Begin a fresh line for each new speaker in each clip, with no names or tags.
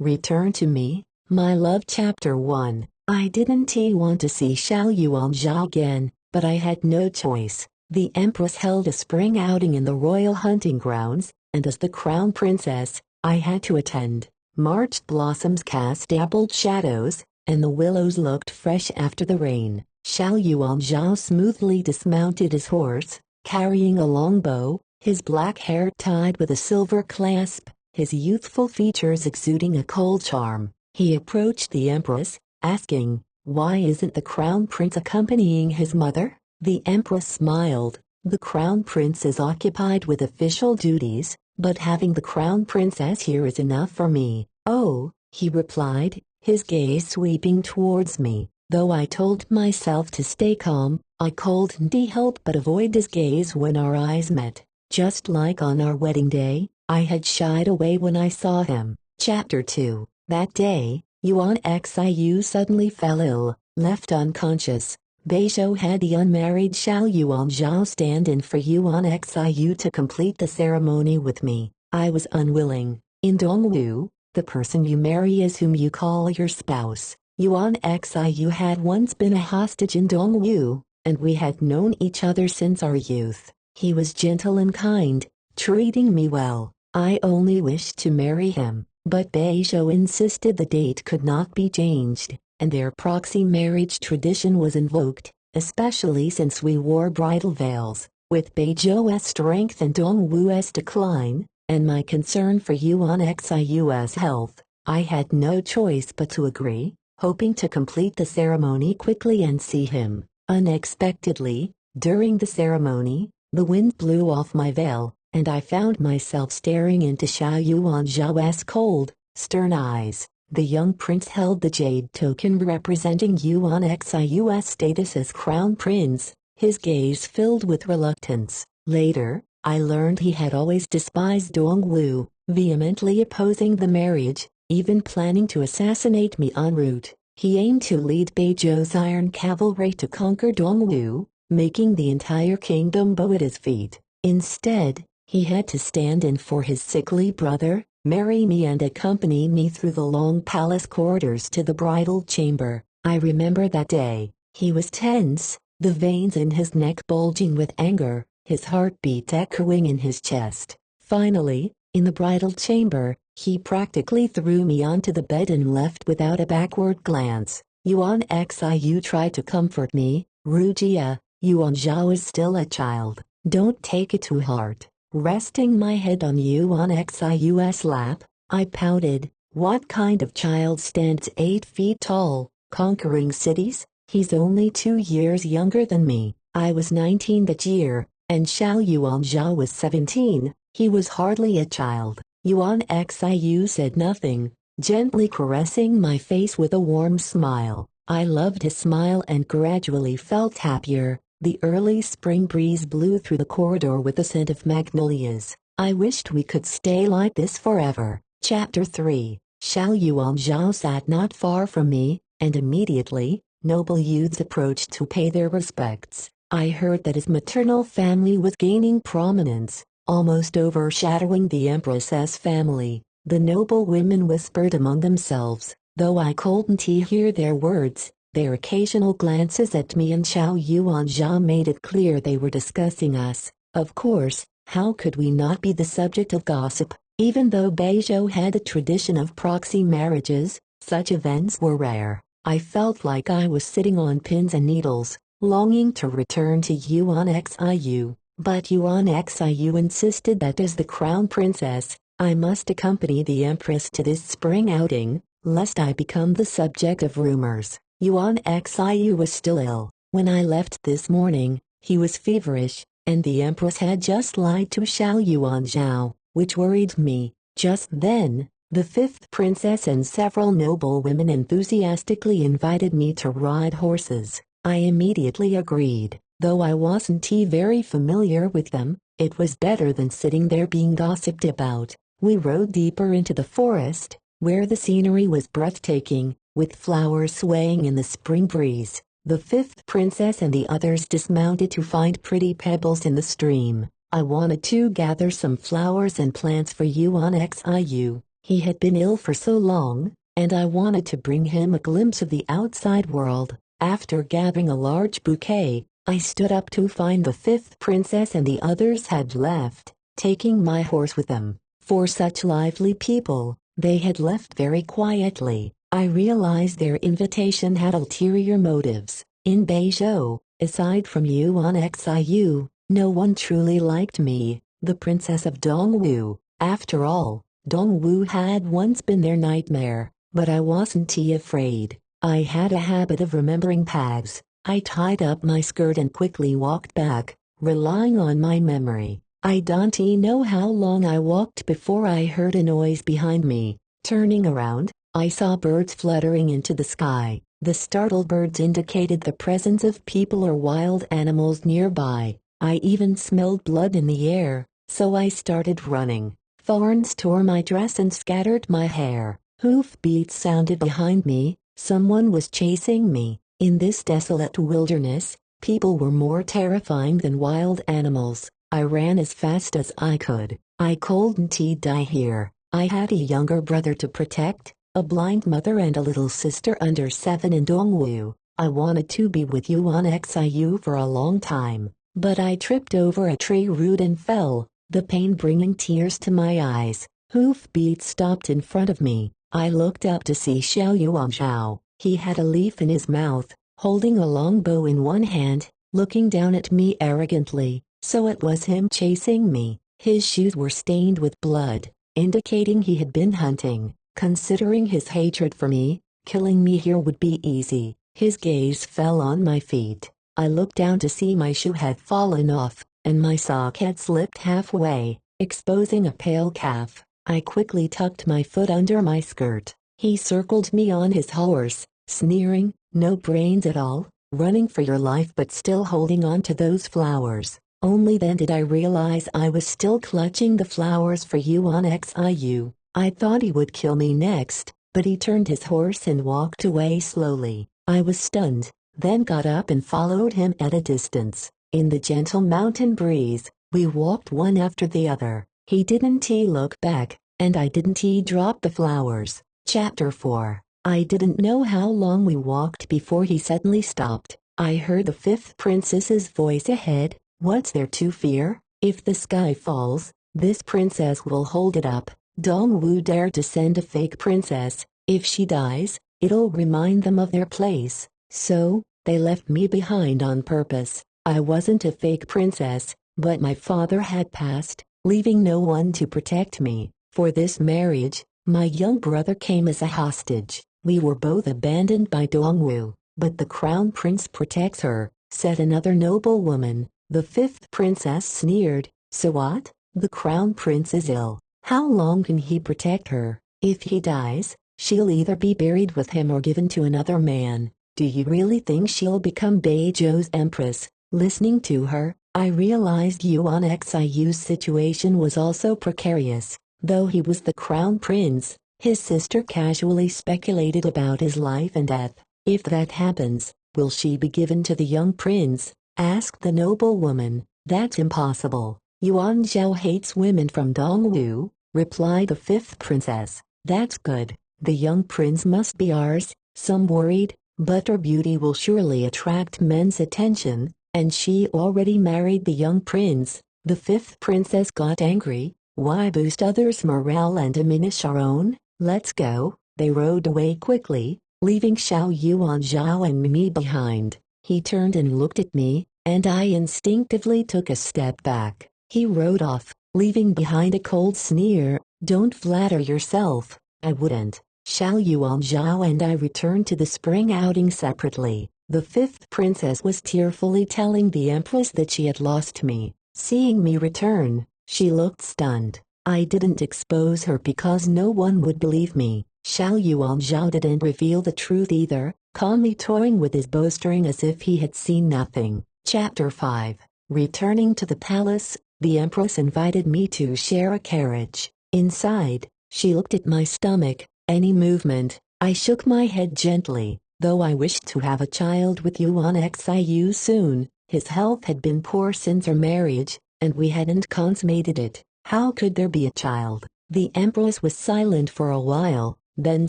Return to me, my love. Chapter 1. I didn't want to see Xiao Yuanzhao again, but I had no choice. The Empress held a spring outing in the royal hunting grounds, and as the crown princess, I had to attend. March blossoms cast dappled shadows, and the willows looked fresh after the rain. Xiao Yuanzhao smoothly dismounted his horse, carrying a long bow, his black hair tied with a silver clasp, his youthful features exuding a cold charm. He approached the Empress, asking, "Why isn't the crown prince accompanying his mother?" The Empress smiled. "The crown prince is occupied with official duties, but having the crown princess here is enough for me." "Oh," he replied, his gaze sweeping towards me. Though I told myself to stay calm, I couldn't help but avoid his gaze when our eyes met. Just like on our wedding day, I had shied away when I saw him. Chapter 2. That day, Yuan Xiu suddenly fell ill, left unconscious. Bei Zhou had the unmarried Xiao Yuanzhao stand in for Yuan Xiu to complete the ceremony with me. I was unwilling. In Dongwu, the person you marry is whom you call your spouse. Yuan Xiu had once been a hostage in Dongwu, and we had known each other since our youth. He was gentle and kind, treating me well. I only wished to marry him, but Bei Zhou insisted the date could not be changed, and their proxy marriage tradition was invoked, especially since we wore bridal veils. With Bei Zhou's strength and Dongwu's decline, and my concern for Yuan Xiu's health, I had no choice but to agree, hoping to complete the ceremony quickly and see him. Unexpectedly, during the ceremony, the wind blew off my veil, and I found myself staring into Xiao Yuanzhao's cold, stern eyes. The young prince held the jade token representing Yuan Xiu's status as crown prince, his gaze filled with reluctance. Later, I learned he had always despised Dongwu, vehemently opposing the marriage, even planning to assassinate me en route. He aimed to lead Bei Zhou's iron cavalry to conquer Dongwu, making the entire kingdom bow at his feet. Instead, he had to stand in for his sickly brother, marry me and accompany me through the long palace corridors to the bridal chamber. I remember that day. He was tense, the veins in his neck bulging with anger, his heartbeat echoing in his chest. Finally, in the bridal chamber, he practically threw me onto the bed and left without a backward glance. Yuan Xiu tried to comfort me. "Rujia, Yuanzhao is still a child. Don't take it to heart." Resting my head on Yuan Xiu's lap, I pouted. "What kind of child stands 8 feet tall, conquering cities? He's only 2 years younger than me. I was 19 that year, and Xiao Yuanzhao was 17. He was hardly a child." Yuan Xiu said nothing, gently caressing my face with a warm smile. I loved his smile and gradually felt happier. The early spring breeze blew through the corridor with the scent of magnolias. I wished we could stay like this forever. Chapter 3. Xiao Yuanzhao sat not far from me, and immediately, noble youths approached to pay their respects. I heard that his maternal family was gaining prominence, almost overshadowing the Empress's family. The noble women whispered among themselves, though I couldn't hear their words. Their occasional glances at me and Xiao Yuanzhao made it clear they were discussing us. Of course, how could we not be the subject of gossip? Even though Bei Zhou had a tradition of proxy marriages, such events were rare. I felt like I was sitting on pins and needles, longing to return to Yuan Xiu. But Yuan Xiu insisted that as the crown princess, I must accompany the Empress to this spring outing, lest I become the subject of rumors. Yuan Xiu was still ill. When I left this morning, he was feverish, and the Empress had just lied to Xiao Yuanzhao, which worried me. Just then, the 5th princess and several noble women enthusiastically invited me to ride horses. I immediately agreed. Though I wasn't very familiar with them, it was better than sitting there being gossiped about. We rode deeper into the forest, where the scenery was breathtaking, with flowers swaying in the spring breeze. The 5th princess and the others dismounted to find pretty pebbles in the stream. I wanted to gather some flowers and plants for Yuan Xiu, He had been ill for so long, and I wanted to bring him a glimpse of the outside world. After gathering a large bouquet, I stood up to find the fifth princess and the others had left, taking my horse with them. For such lively people, they had left very quietly. I realized their invitation had ulterior motives. In Bei Zhou, aside from Yuan Xiu, no one truly liked me, the princess of Dongwu. After all, Dongwu had once been their nightmare, but I wasn't afraid. I had a habit of remembering paths. I tied up my skirt and quickly walked back, relying on my memory. I don't know how long I walked before I heard a noise behind me. Turning around, I saw birds fluttering into the sky. The startled birds indicated the presence of people or wild animals nearby. I even smelled blood in the air, so I started running. Thorns tore my dress and scattered my hair. Hoofbeats sounded behind me. Someone was chasing me. In this desolate wilderness, people were more terrifying than wild animals. I ran as fast as I could. I couldn't die here. I had a younger brother to protect, a blind mother and a little sister under 7 in Dongwu. I wanted to be with Yuan Xiu for a long time, but I tripped over a tree root and fell, the pain bringing tears to my eyes. Hoofbeats stopped in front of me. I looked up to see Xiao Yuanzhao. He had a leaf in his mouth, holding a long bow in one hand, looking down at me arrogantly. So it was him chasing me. His shoes were stained with blood, indicating he had been hunting. Considering his hatred for me, killing me here would be easy. His gaze fell on my feet. I looked down to see my shoe had fallen off, and my sock had slipped halfway, exposing a pale calf. I quickly tucked my foot under my skirt. He circled me on his horse, sneering, "No brains at all, running for your life but still holding on to those flowers." Only then did I realize I was still clutching the flowers for Yuan Xiu. I thought he would kill me next, but he turned his horse and walked away slowly. I was stunned, then got up and followed him at a distance. In the gentle mountain breeze, we walked one after the other. He didn't look back, and I didn't drop the flowers. Chapter 4. I didn't know how long we walked before he suddenly stopped. I heard the fifth princess's voice ahead. "What's there to fear? If the sky falls, this princess will hold it up. Dongwu dared to send a fake princess. If she dies, it'll remind them of their place. So, they left me behind on purpose. I wasn't a fake princess, but my father had passed, leaving no one to protect me. For this marriage, my young brother came as a hostage. We were both abandoned by Dongwu, but the crown prince protects her," said another noblewoman. The fifth princess sneered. "So what? The crown prince is ill. How long can he protect her? If he dies, she'll either be buried with him or given to another man. Do you really think she'll become Bei Zhou's empress?" Listening to her, I realized Yuan Xiu's situation was also precarious. Though he was the crown prince, his sister casually speculated about his life and death. "If that happens, will she be given to the young prince?" asked the noblewoman. "That's impossible. Yuan Zhao hates women from Dongwu," replied the fifth princess. "That's good. The young prince must be ours," some worried, "but her beauty will surely attract men's attention, and she already married the young prince." The fifth princess got angry. "Why boost others' morale and diminish our own? Let's go." They rode away quickly, leaving Xiao Yuanzhao and me behind. He turned and looked at me, and I instinctively took a step back. He rode off, leaving behind a cold sneer. "Don't flatter yourself, I wouldn't." Xiao Yuanzhao and I returned to the spring outing separately. The fifth princess was tearfully telling the empress that she had lost me. Seeing me return, she looked stunned. I didn't expose her because no one would believe me. Xiao Yuanzhao didn't reveal the truth either, calmly toying with his bowstring as if he had seen nothing. Chapter 5. Returning to the palace, the empress invited me to share a carriage. Inside, she looked at my stomach. Any movement, I shook my head gently. Though I wished to have a child with Yuan Xiu soon, his health had been poor since our marriage, and we hadn't consummated it. How could there be a child? The empress was silent for a while, then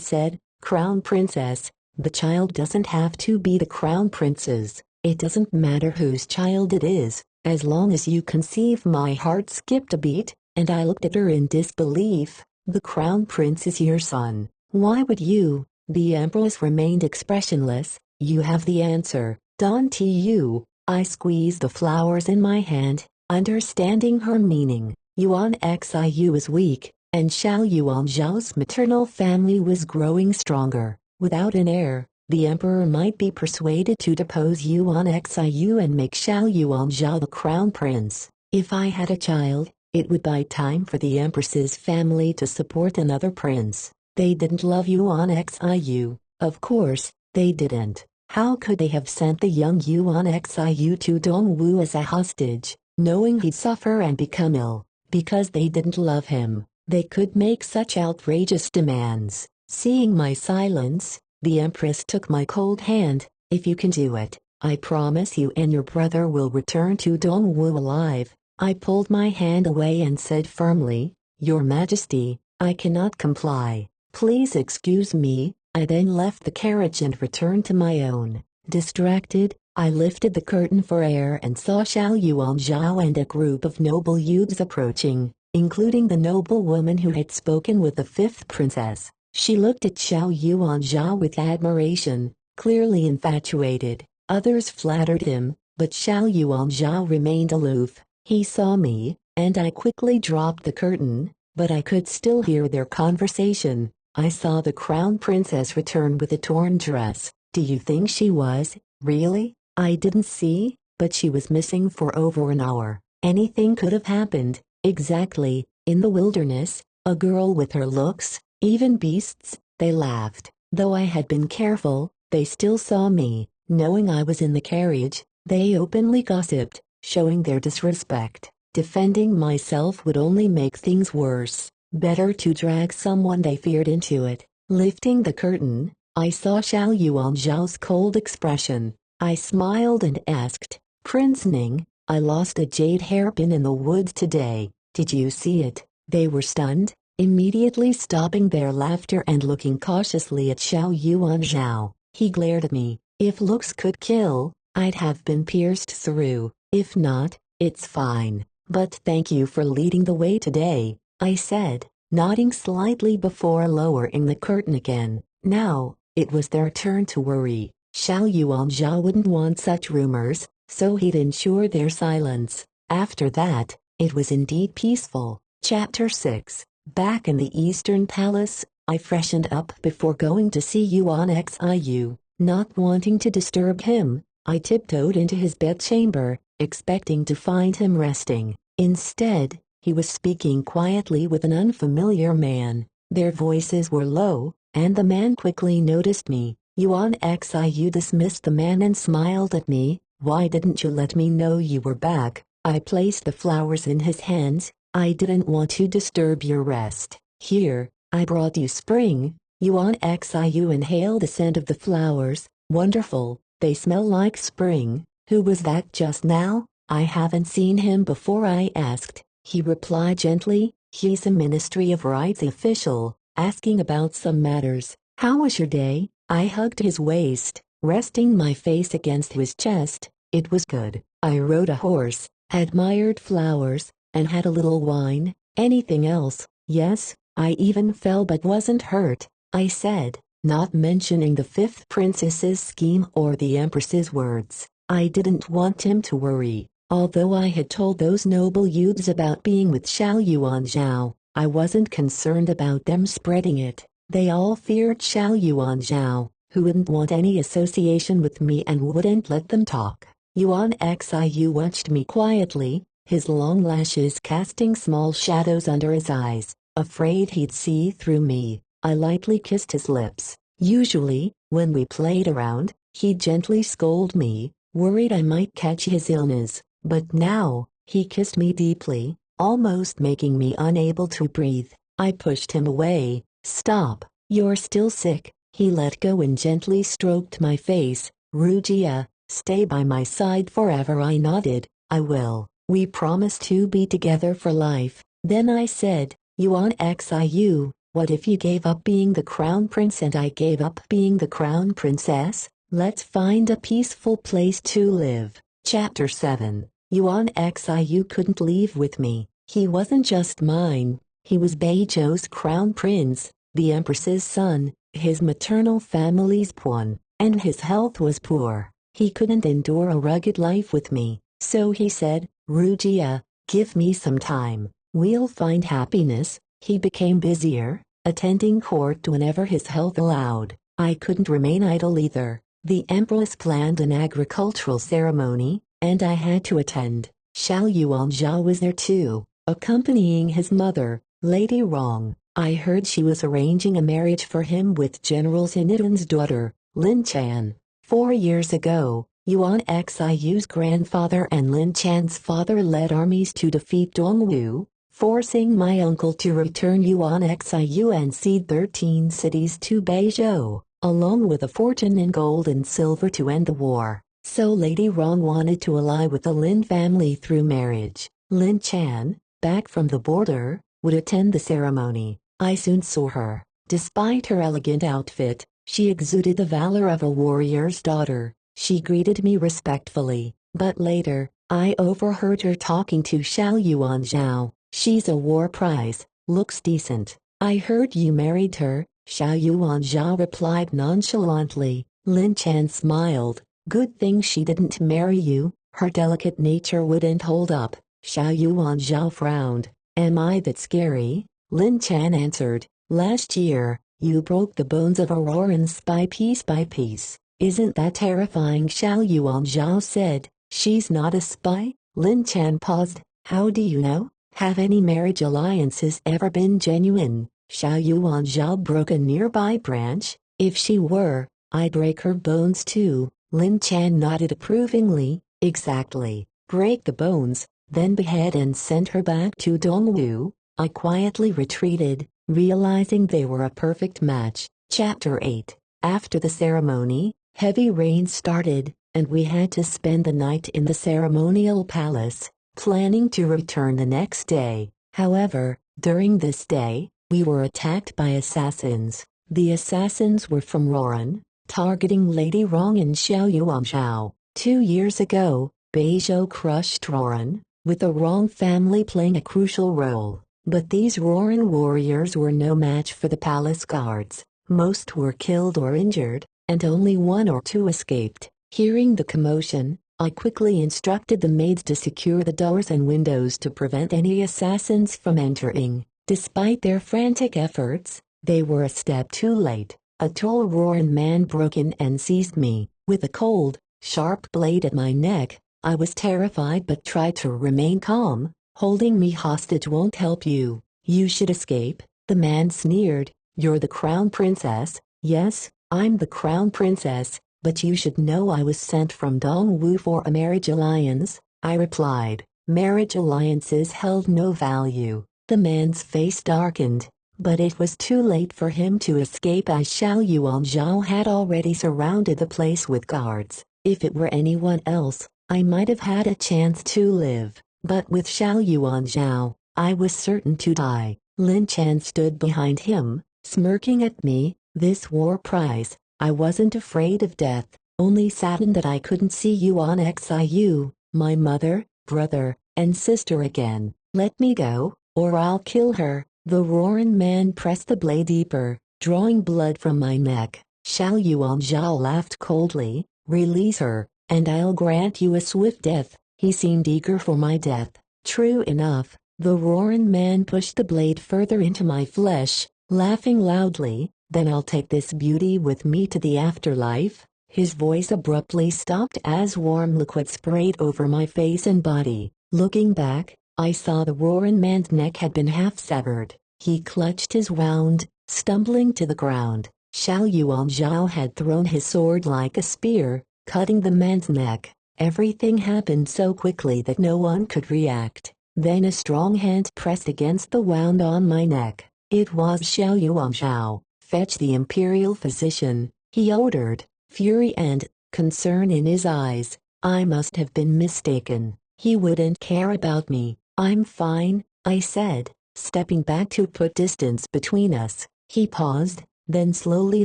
said, "Crown princess, the child doesn't have to be the crown prince's. It doesn't matter whose child it is, as long as you conceive." My heart skipped a beat, and I looked at her in disbelief. "The crown prince is your son. Why would you?" The empress remained expressionless. "You have the answer, don't you?" I squeezed the flowers in my hand, understanding her meaning. Yuan Xiu is weak, and Xiao Yuan Zhao's maternal family was growing stronger. Without an heir, the emperor might be persuaded to depose Yuan Xiu and make Xiao Yuan Zhao the crown prince. If I had a child, it would buy time for the empress's family to support another prince. They didn't love Yuan Xiu, of course, they didn't. How could they have sent the young Yuan Xiu to Dongwu as a hostage, knowing he'd suffer and become ill? Because they didn't love him, they could make such outrageous demands. Seeing my silence, the empress took my cold hand. "If you can do it, I promise you and your brother will return to Dongwu alive." I pulled my hand away and said firmly, "Your Majesty, I cannot comply. Please excuse me." I then left the carriage and returned to my own. Distracted, I lifted the curtain for air and saw Xiao Yuan Zhao and a group of noble youths approaching, including the noble woman who had spoken with the fifth princess. She looked at Xiao Yuan Zhao with admiration, clearly infatuated. Others flattered him, but Xiao Yuan Zhao remained aloof. He saw me, and I quickly dropped the curtain, but I could still hear their conversation. I saw the crown princess return with a torn dress. Do you think she was, really? I didn't see, but she was missing for over an hour. Anything could have happened. Exactly, in the wilderness, a girl with her looks, even beasts. They laughed. Though I had been careful, they still saw me. Knowing I was in the carriage, they openly gossiped, showing their disrespect. Defending myself would only make things worse. Better to drag someone they feared into it. Lifting the curtain, I saw Xiao Yuan Zhao's cold expression. I smiled and asked, "Prince Ning, I lost a jade hairpin in the woods today. Did you see it?" They were stunned, immediately stopping their laughter and looking cautiously at Xiao Yuan Zhao. He glared at me. If looks could kill, I'd have been pierced through. If not, it's fine. "But thank you for leading the way today," I said, nodding slightly before lowering the curtain again. Now, it was their turn to worry. Xiao Yuan Zhao wouldn't want such rumors, so he'd ensure their silence. After that, it was indeed peaceful. Chapter 6. Back in the Eastern Palace, I freshened up before going to see Yuan Xiu. Not wanting to disturb him, I tiptoed into his bedchamber, expecting to find him resting. Instead, he was speaking quietly with an unfamiliar man. Their voices were low, and the man quickly noticed me. Yuan Xiu dismissed the man and smiled at me. "Why didn't you let me know you were back?" I placed the flowers in his hands. "I didn't want to disturb your rest. Here, I brought you spring." Yuan Xiu inhaled the scent of the flowers. "Wonderful, they smell like spring." "Who was that just now?" "I haven't seen him before," I asked. He replied gently, "He's a Ministry of Rights official, asking about some matters." "How was your day?" I hugged his waist, resting my face against his chest. "It was good. I rode a horse, admired flowers, and had a little wine." "Anything else?" "Yes, I even fell but wasn't hurt," I said, not mentioning the fifth princess's scheme or the empress's words. I didn't want him to worry. Although I had told those noble youths about being with Xiao Yuan Zhao, I wasn't concerned about them spreading it. They all feared Xiao Yuan Zhao, who wouldn't want any association with me and wouldn't let them talk. Yuan Xiu watched me quietly, his long lashes casting small shadows under his eyes. Afraid he'd see through me, I lightly kissed his lips. Usually, when we played around, he'd gently scold me, worried I might catch his illness. But now, he kissed me deeply, almost making me unable to breathe. I pushed him away. "Stop, you're still sick." He let go and gently stroked my face. "Rugia, stay by my side forever." I nodded. "I will. We promised to be together for life." Then I said, Yuan Xiu, what if you gave up being the crown prince and I gave up being the crown princess? Let's find a peaceful place to live. Chapter 7. Yuan Xiu couldn't leave with me. He wasn't just mine. He was Bei Zhou's crown prince, the empress's son, his maternal family's pawn, and his health was poor. He couldn't endure a rugged life with me, so he said, Rujia, give me some time. We'll find happiness. He became busier, attending court whenever his health allowed. I couldn't remain idle either. The empress planned an agricultural ceremony, and I had to attend. Xiao Yuanzhao was there too, accompanying his mother, Lady Rong. I heard she was arranging a marriage for him with General Sinitan's daughter, Lin Chan. 4 years ago, Yuan Xiu's grandfather and Lin Chan's father led armies to defeat Dongwu, forcing my uncle to return Yuan Xiu and cede 13 cities to Bei Zhou, along with a fortune in gold and silver to end the war. So Lady Rong wanted to ally with the Lin family through marriage. Lin Chan, back from the border, would attend the ceremony. I soon saw her. Despite her elegant outfit, she exuded the valor of a warrior's daughter. She greeted me respectfully, but later, I overheard her talking to Xiao Yuanzhao. She's a war prize, looks decent. I heard you married her, Xiao Yuanzhao replied nonchalantly. Lin Chan smiled. Good thing she didn't marry you, her delicate nature wouldn't hold up. Xiao Yuanzhao frowned. Am I that scary? Lin Chan answered. Last year, you broke the bones of Auroran spy piece by piece. Isn't that terrifying? Xiao Yuanzhao said. She's not a spy? Lin Chan paused. How do you know? Have any marriage alliances ever been genuine? Xiao Yuanzhao broke a nearby branch. If she were, I'd break her bones too. Lin Chan nodded approvingly. Exactly. Break the bones, then behead and send her back to Dongwu. I quietly retreated, realizing they were a perfect match. Chapter 8. After the ceremony, heavy rain started, and we had to spend the night in the ceremonial palace, planning to return the next day. However, during this day, we were attacked by assassins. The assassins were from Roran, targeting Lady Rong and Xiao Yuanzhao. 2 years ago, Bei Zhou crushed Roran, with the Rong family playing a crucial role. But these Roran warriors were no match for the palace guards. Most were killed or injured, and only 1 or 2 escaped. Hearing the commotion, I quickly instructed the maids to secure the doors and windows to prevent any assassins from entering. Despite their frantic efforts, they were a step too late. A tall Roran man broke in and seized me. With a cold, sharp blade at my neck, I was terrified but tried to remain calm. Holding me hostage won't help you. You should escape, the man sneered. You're the crown princess. Yes, I'm the crown princess, but you should know I was sent from Dongwu for a marriage alliance, I replied. Marriage alliances held no value. The man's face darkened, but it was too late for him to escape as Xiao Yuanzhao had already surrounded the place with guards. If it were anyone else, I might have had a chance to live, but with Xiao Yuanzhao, I was certain to die. Lin Chan stood behind him, smirking at me. This war prize, I wasn't afraid of death, only saddened that I couldn't see Yuan Xiu, my mother, brother, and sister again. Let me go, or I'll kill her. The Roaring man pressed the blade deeper, drawing blood from my neck. Xiao Yuanzhao laughed coldly. Release her, and I'll grant you a swift death. He seemed eager for my death. True enough, the Roaring man pushed the blade further into my flesh, laughing loudly. Then I'll take this beauty with me to the afterlife. His voice abruptly stopped as warm liquid sprayed over my face and body. Looking back, I saw the Roaring man's neck had been half severed. He clutched his wound, stumbling to the ground. Xiao Yuanzhao had thrown his sword like a spear, cutting the man's neck. Everything happened so quickly that no one could react. Then a strong hand pressed against the wound on my neck. It was Xiao Yuanzhao. Fetch the imperial physician, he ordered, fury and concern in his eyes. I must have been mistaken. He wouldn't care about me. I'm fine, I said. stepping back to put distance between us. He paused, then slowly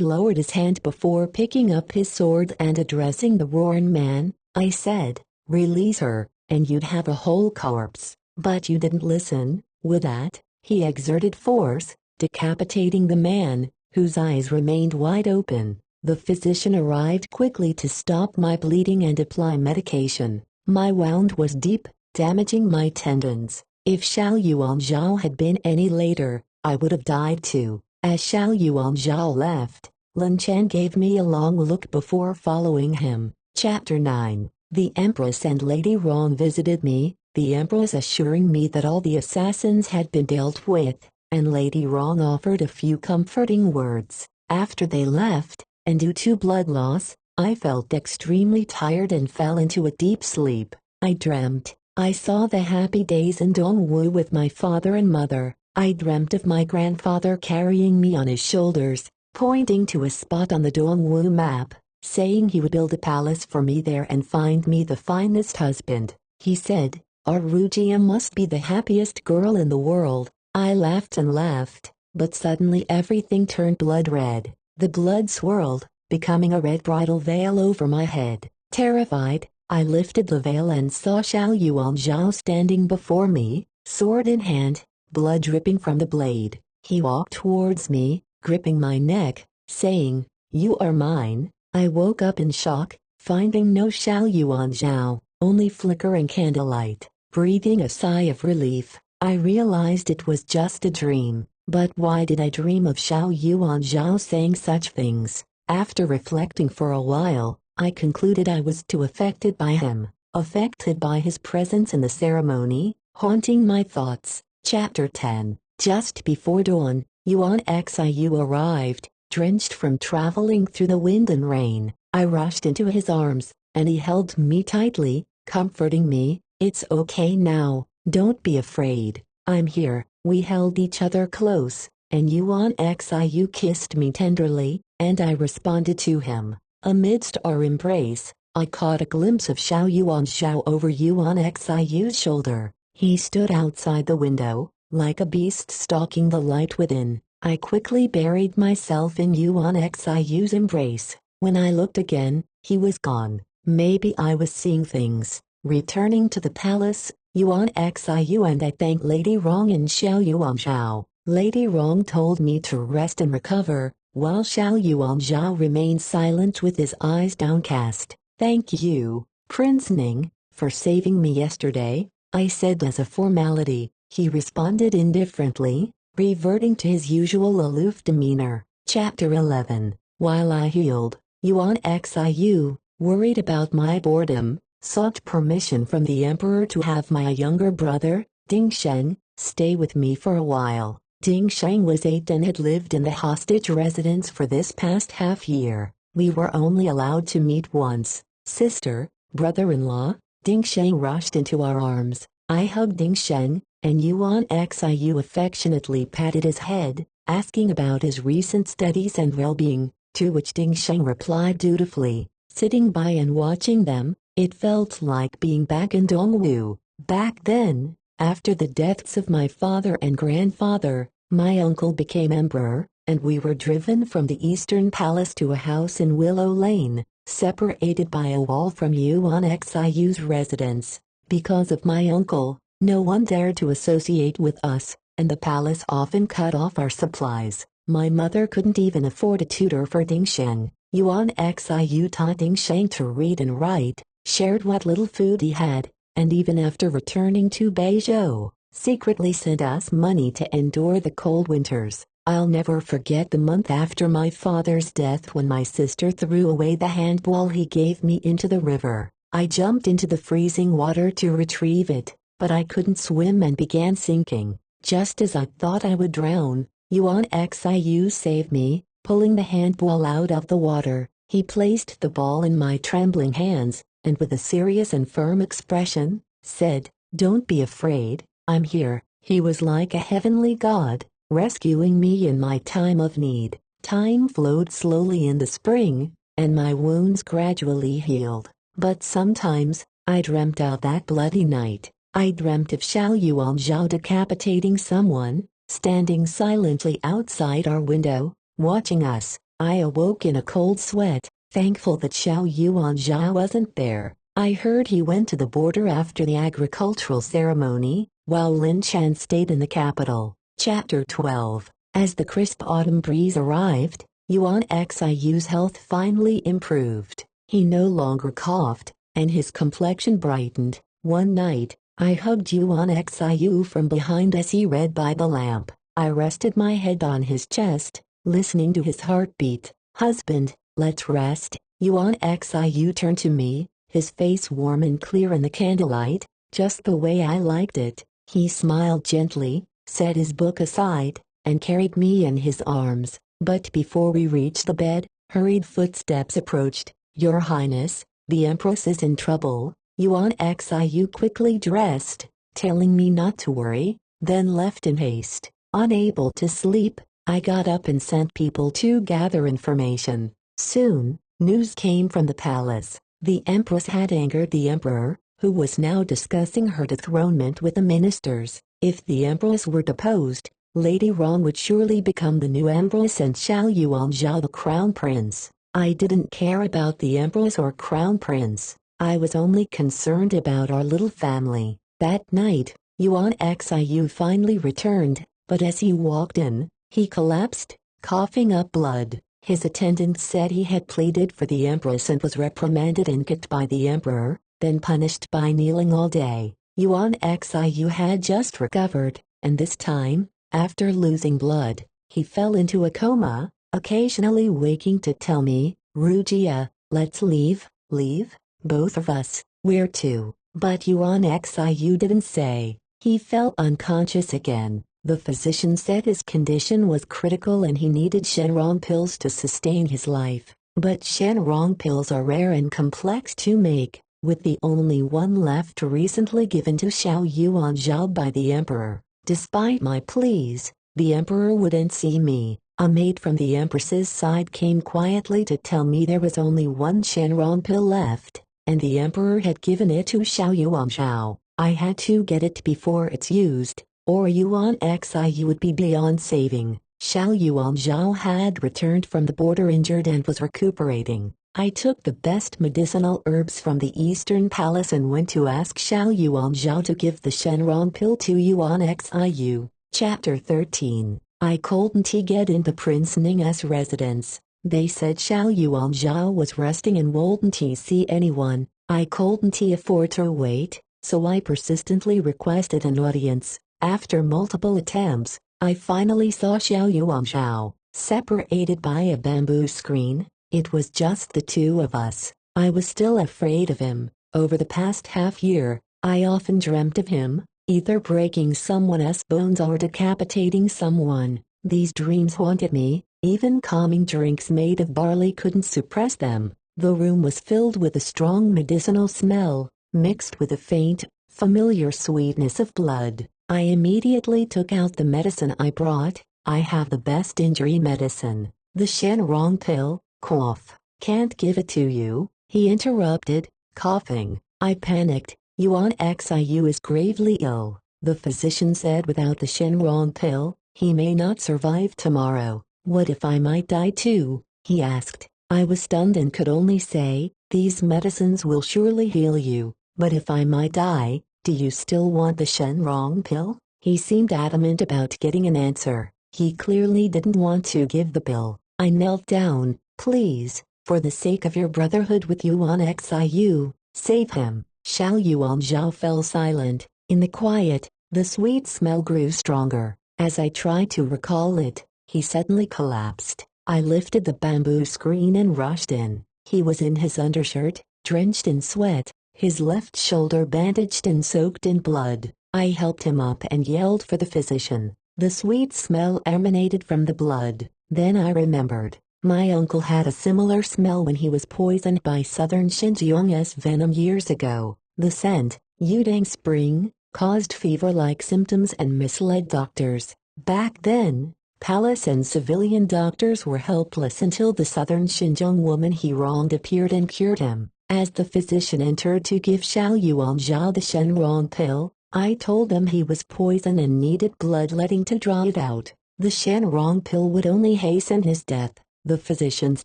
lowered his hand before picking up his sword and addressing the roaring man. I said, "Release her, and you'd have a whole corpse." "But you didn't listen." With that, he exerted force, decapitating the man, whose eyes remained wide open. The physician arrived quickly to stop my bleeding and apply medication. My wound was deep, damaging my tendons. If Xiao Yuanzhao had been any later, I would have died too. As Xiao Yuanzhao left, Lin Chen gave me a long look before following him. Chapter 9. The Empress and Lady Rong visited me, the Empress assuring me that all the assassins had been dealt with, and Lady Rong offered a few comforting words. After they left, and due to blood loss, I felt extremely tired and fell into a deep sleep. I dreamt. I saw the happy days in Dongwu with my father and mother. I dreamt of my grandfather carrying me on his shoulders, pointing to a spot on the Dongwu map, saying he would build a palace for me there and find me the finest husband. He said, "Our Rujia must be the happiest girl in the world." I laughed and laughed, but suddenly everything turned blood red. The blood swirled, becoming a red bridal veil over my head. Terrified, I lifted the veil and saw Xiao Yuanzhao standing before me, sword in hand, blood dripping from the blade. He walked towards me, gripping my neck, saying, "You are mine." I woke up in shock, finding no Xiao Yuanzhao, only flickering candlelight. Breathing a sigh of relief, I realized it was just a dream. But why did I dream of Xiao Yuanzhao saying such things? After reflecting for a while, I concluded I was too affected by him, affected by his presence in the ceremony, haunting my thoughts. Chapter 10. Just before dawn, Yuan Xiu arrived, drenched from traveling through the wind and rain. I rushed into his arms, and he held me tightly, comforting me. "It's okay now, don't be afraid. I'm here." We held each other close, and Yuan Xiu kissed me tenderly, and I responded to him. Amidst our embrace, I caught a glimpse of Xiao Yuanzhao over Yuan Xiu's shoulder. He stood outside the window, like a beast stalking the light within. I quickly buried myself in Yuan Xiu's embrace. When I looked again, he was gone. Maybe I was seeing things. Returning to the palace, Yuan Xiu and I thanked Lady Rong and Xiao Yuanzhao. Lady Rong told me to rest and recover, while Xiao Yuanzhao remained silent with his eyes downcast. "Thank you, Prince Ning, for saving me yesterday," I said as a formality. He responded indifferently, reverting to his usual aloof demeanor. Chapter 11. While I healed, Yuan Xiu, worried about my boredom, sought permission from the emperor to have my younger brother, Ding Sheng, stay with me for a while. Ding Sheng was 8 and had lived in the hostage residence for this past half year. We were only allowed to meet once. "Sister, brother-in-law," Ding Sheng rushed into our arms. I hugged Ding Sheng, and Yuan Xiu affectionately patted his head, asking about his recent studies and well-being, to which Ding Sheng replied dutifully. Sitting by and watching them, it felt like being back in Dongwu. Back then, after the deaths of my father and grandfather, my uncle became emperor, and we were driven from the Eastern Palace to a house in Willow Lane, separated by a wall from Yuan Xiu's residence. Because of my uncle, no one dared to associate with us, and the palace often cut off our supplies. My mother couldn't even afford a tutor for Ding Sheng. Yuan Xiu taught Ding Sheng to read and write, shared what little food he had, and even after returning to Bei Zhou, secretly sent us money to endure the cold winters. I'll never forget the month after my father's death when my sister threw away the handball he gave me into the river. I jumped into the freezing water to retrieve it, but I couldn't swim and began sinking. Just as I thought I would drown, Yuan Xiu saved me, pulling the handball out of the water. He placed the ball in my trembling hands, and with a serious and firm expression, said, "Don't be afraid, I'm here." He was like a heavenly god, rescuing me in my time of need. Time flowed slowly in the spring, and my wounds gradually healed. But sometimes, I dreamt of that bloody night. I dreamt of Xiao Yuanzhao decapitating someone, standing silently outside our window, watching us. I awoke in a cold sweat, thankful that Xiao Yuanzhao wasn't there. I heard he went to the border after the agricultural ceremony, while Lin Chan stayed in the capital. Chapter 12. As the crisp autumn breeze arrived, Yuan Xiu's health finally improved. He no longer coughed, and his complexion brightened. One night, I hugged Yuan Xiu from behind as he read by the lamp. I rested my head on his chest, listening to his heartbeat. "Husband, let's rest." Yuan Xiu turned to me, his face warm and clear in the candlelight, just the way I liked it. He smiled gently, set his book aside, and carried me in his arms. But before we reached the bed, hurried footsteps approached. "Your Highness, the Empress is in trouble." Yuan Xiu quickly dressed, telling me not to worry, then left in haste. Unable to sleep, I got up and sent people to gather information. Soon, news came from the palace. The Empress had angered the Emperor, who was now discussing her dethronement with the ministers. If the Empress were deposed, Lady Rong would surely become the new Empress and Xiao Yuanzhao the Crown Prince. I didn't care about the Empress or Crown Prince. I was only concerned about our little family. That night, Yuan Xiu finally returned, but as he walked in, he collapsed, coughing up blood. His attendants said he had pleaded for the Empress and was reprimanded and kicked by the Emperor, then punished by kneeling all day. Yuan Xiu had just recovered, and this time, after losing blood, he fell into a coma, occasionally waking to tell me, "Rujia, let's leave." "Leave? Both of us? Where to?" But Yuan Xiu didn't say. He fell unconscious again. The physician said his condition was critical and he needed Shenrong pills to sustain his life. But Shenrong pills are rare and complex to make, with the only one left recently given to Xiao Yuanzhao by the Emperor. Despite my pleas, the Emperor wouldn't see me. A maid from the Empress's side came quietly to tell me there was only one Shenrong pill left, and the Emperor had given it to Xiao Yuanzhao. I had to get it before it's used, or Yuan Xiu would be beyond saving. Xiao Yuanzhao had returned from the border injured and was recuperating. I took the best medicinal herbs from the Eastern Palace and went to ask Xiao Yuanzhao to give the Shenrong pill to Yuan Xiu. Chapter 13. I called Ntiget into Prince Ning's residence. They said Xiao Yuanzhao was resting and wouldn't see anyone. I couldn't afford to wait, so I persistently requested an audience. After multiple attempts, I finally saw Xiao Yuanzhao, separated by a bamboo screen. It was just the two of us. I was still afraid of him. Over the past half year, I often dreamt of him, either breaking someone's bones or decapitating someone. These dreams haunted me. Even calming drinks made of barley couldn't suppress them. The room was filled with a strong medicinal smell, mixed with a faint, familiar sweetness of blood. I immediately took out the medicine I brought. "I have the best injury medicine, the Shenrong pill." "Cough. Can't give it to you," he interrupted, coughing. I panicked. Yuan Xiu is gravely ill, the physician said. Without the Shenrong pill, he may not survive tomorrow. "What if I might die too?" he asked. I was stunned and could only say, "These medicines will surely heal you, but if I might die, do you still want the Shenrong pill?" He seemed adamant about getting an answer. He clearly didn't want to give the pill. I knelt down. "Please, for the sake of your brotherhood with Yuan Xiu, save him." Xiao Yuanzhao fell silent. In the quiet, the sweet smell grew stronger. As I tried to recall it, he suddenly collapsed. I lifted the bamboo screen and rushed in. He was in his undershirt, drenched in sweat, his left shoulder bandaged and soaked in blood. I helped him up and yelled for the physician. The sweet smell emanated from the blood. Then I remembered. My uncle had a similar smell when he was poisoned by Southern Xinjiang's venom years ago. The scent, Yudang Spring, caused fever-like symptoms and misled doctors. Back then, palace and civilian doctors were helpless until the Southern Xinjiang woman he wronged appeared and cured him. As the physician entered to give Xiao Yuanzhao the Shenrong pill, I told them he was poison and needed bloodletting to draw it out. The Shenrong pill would only hasten his death. The physicians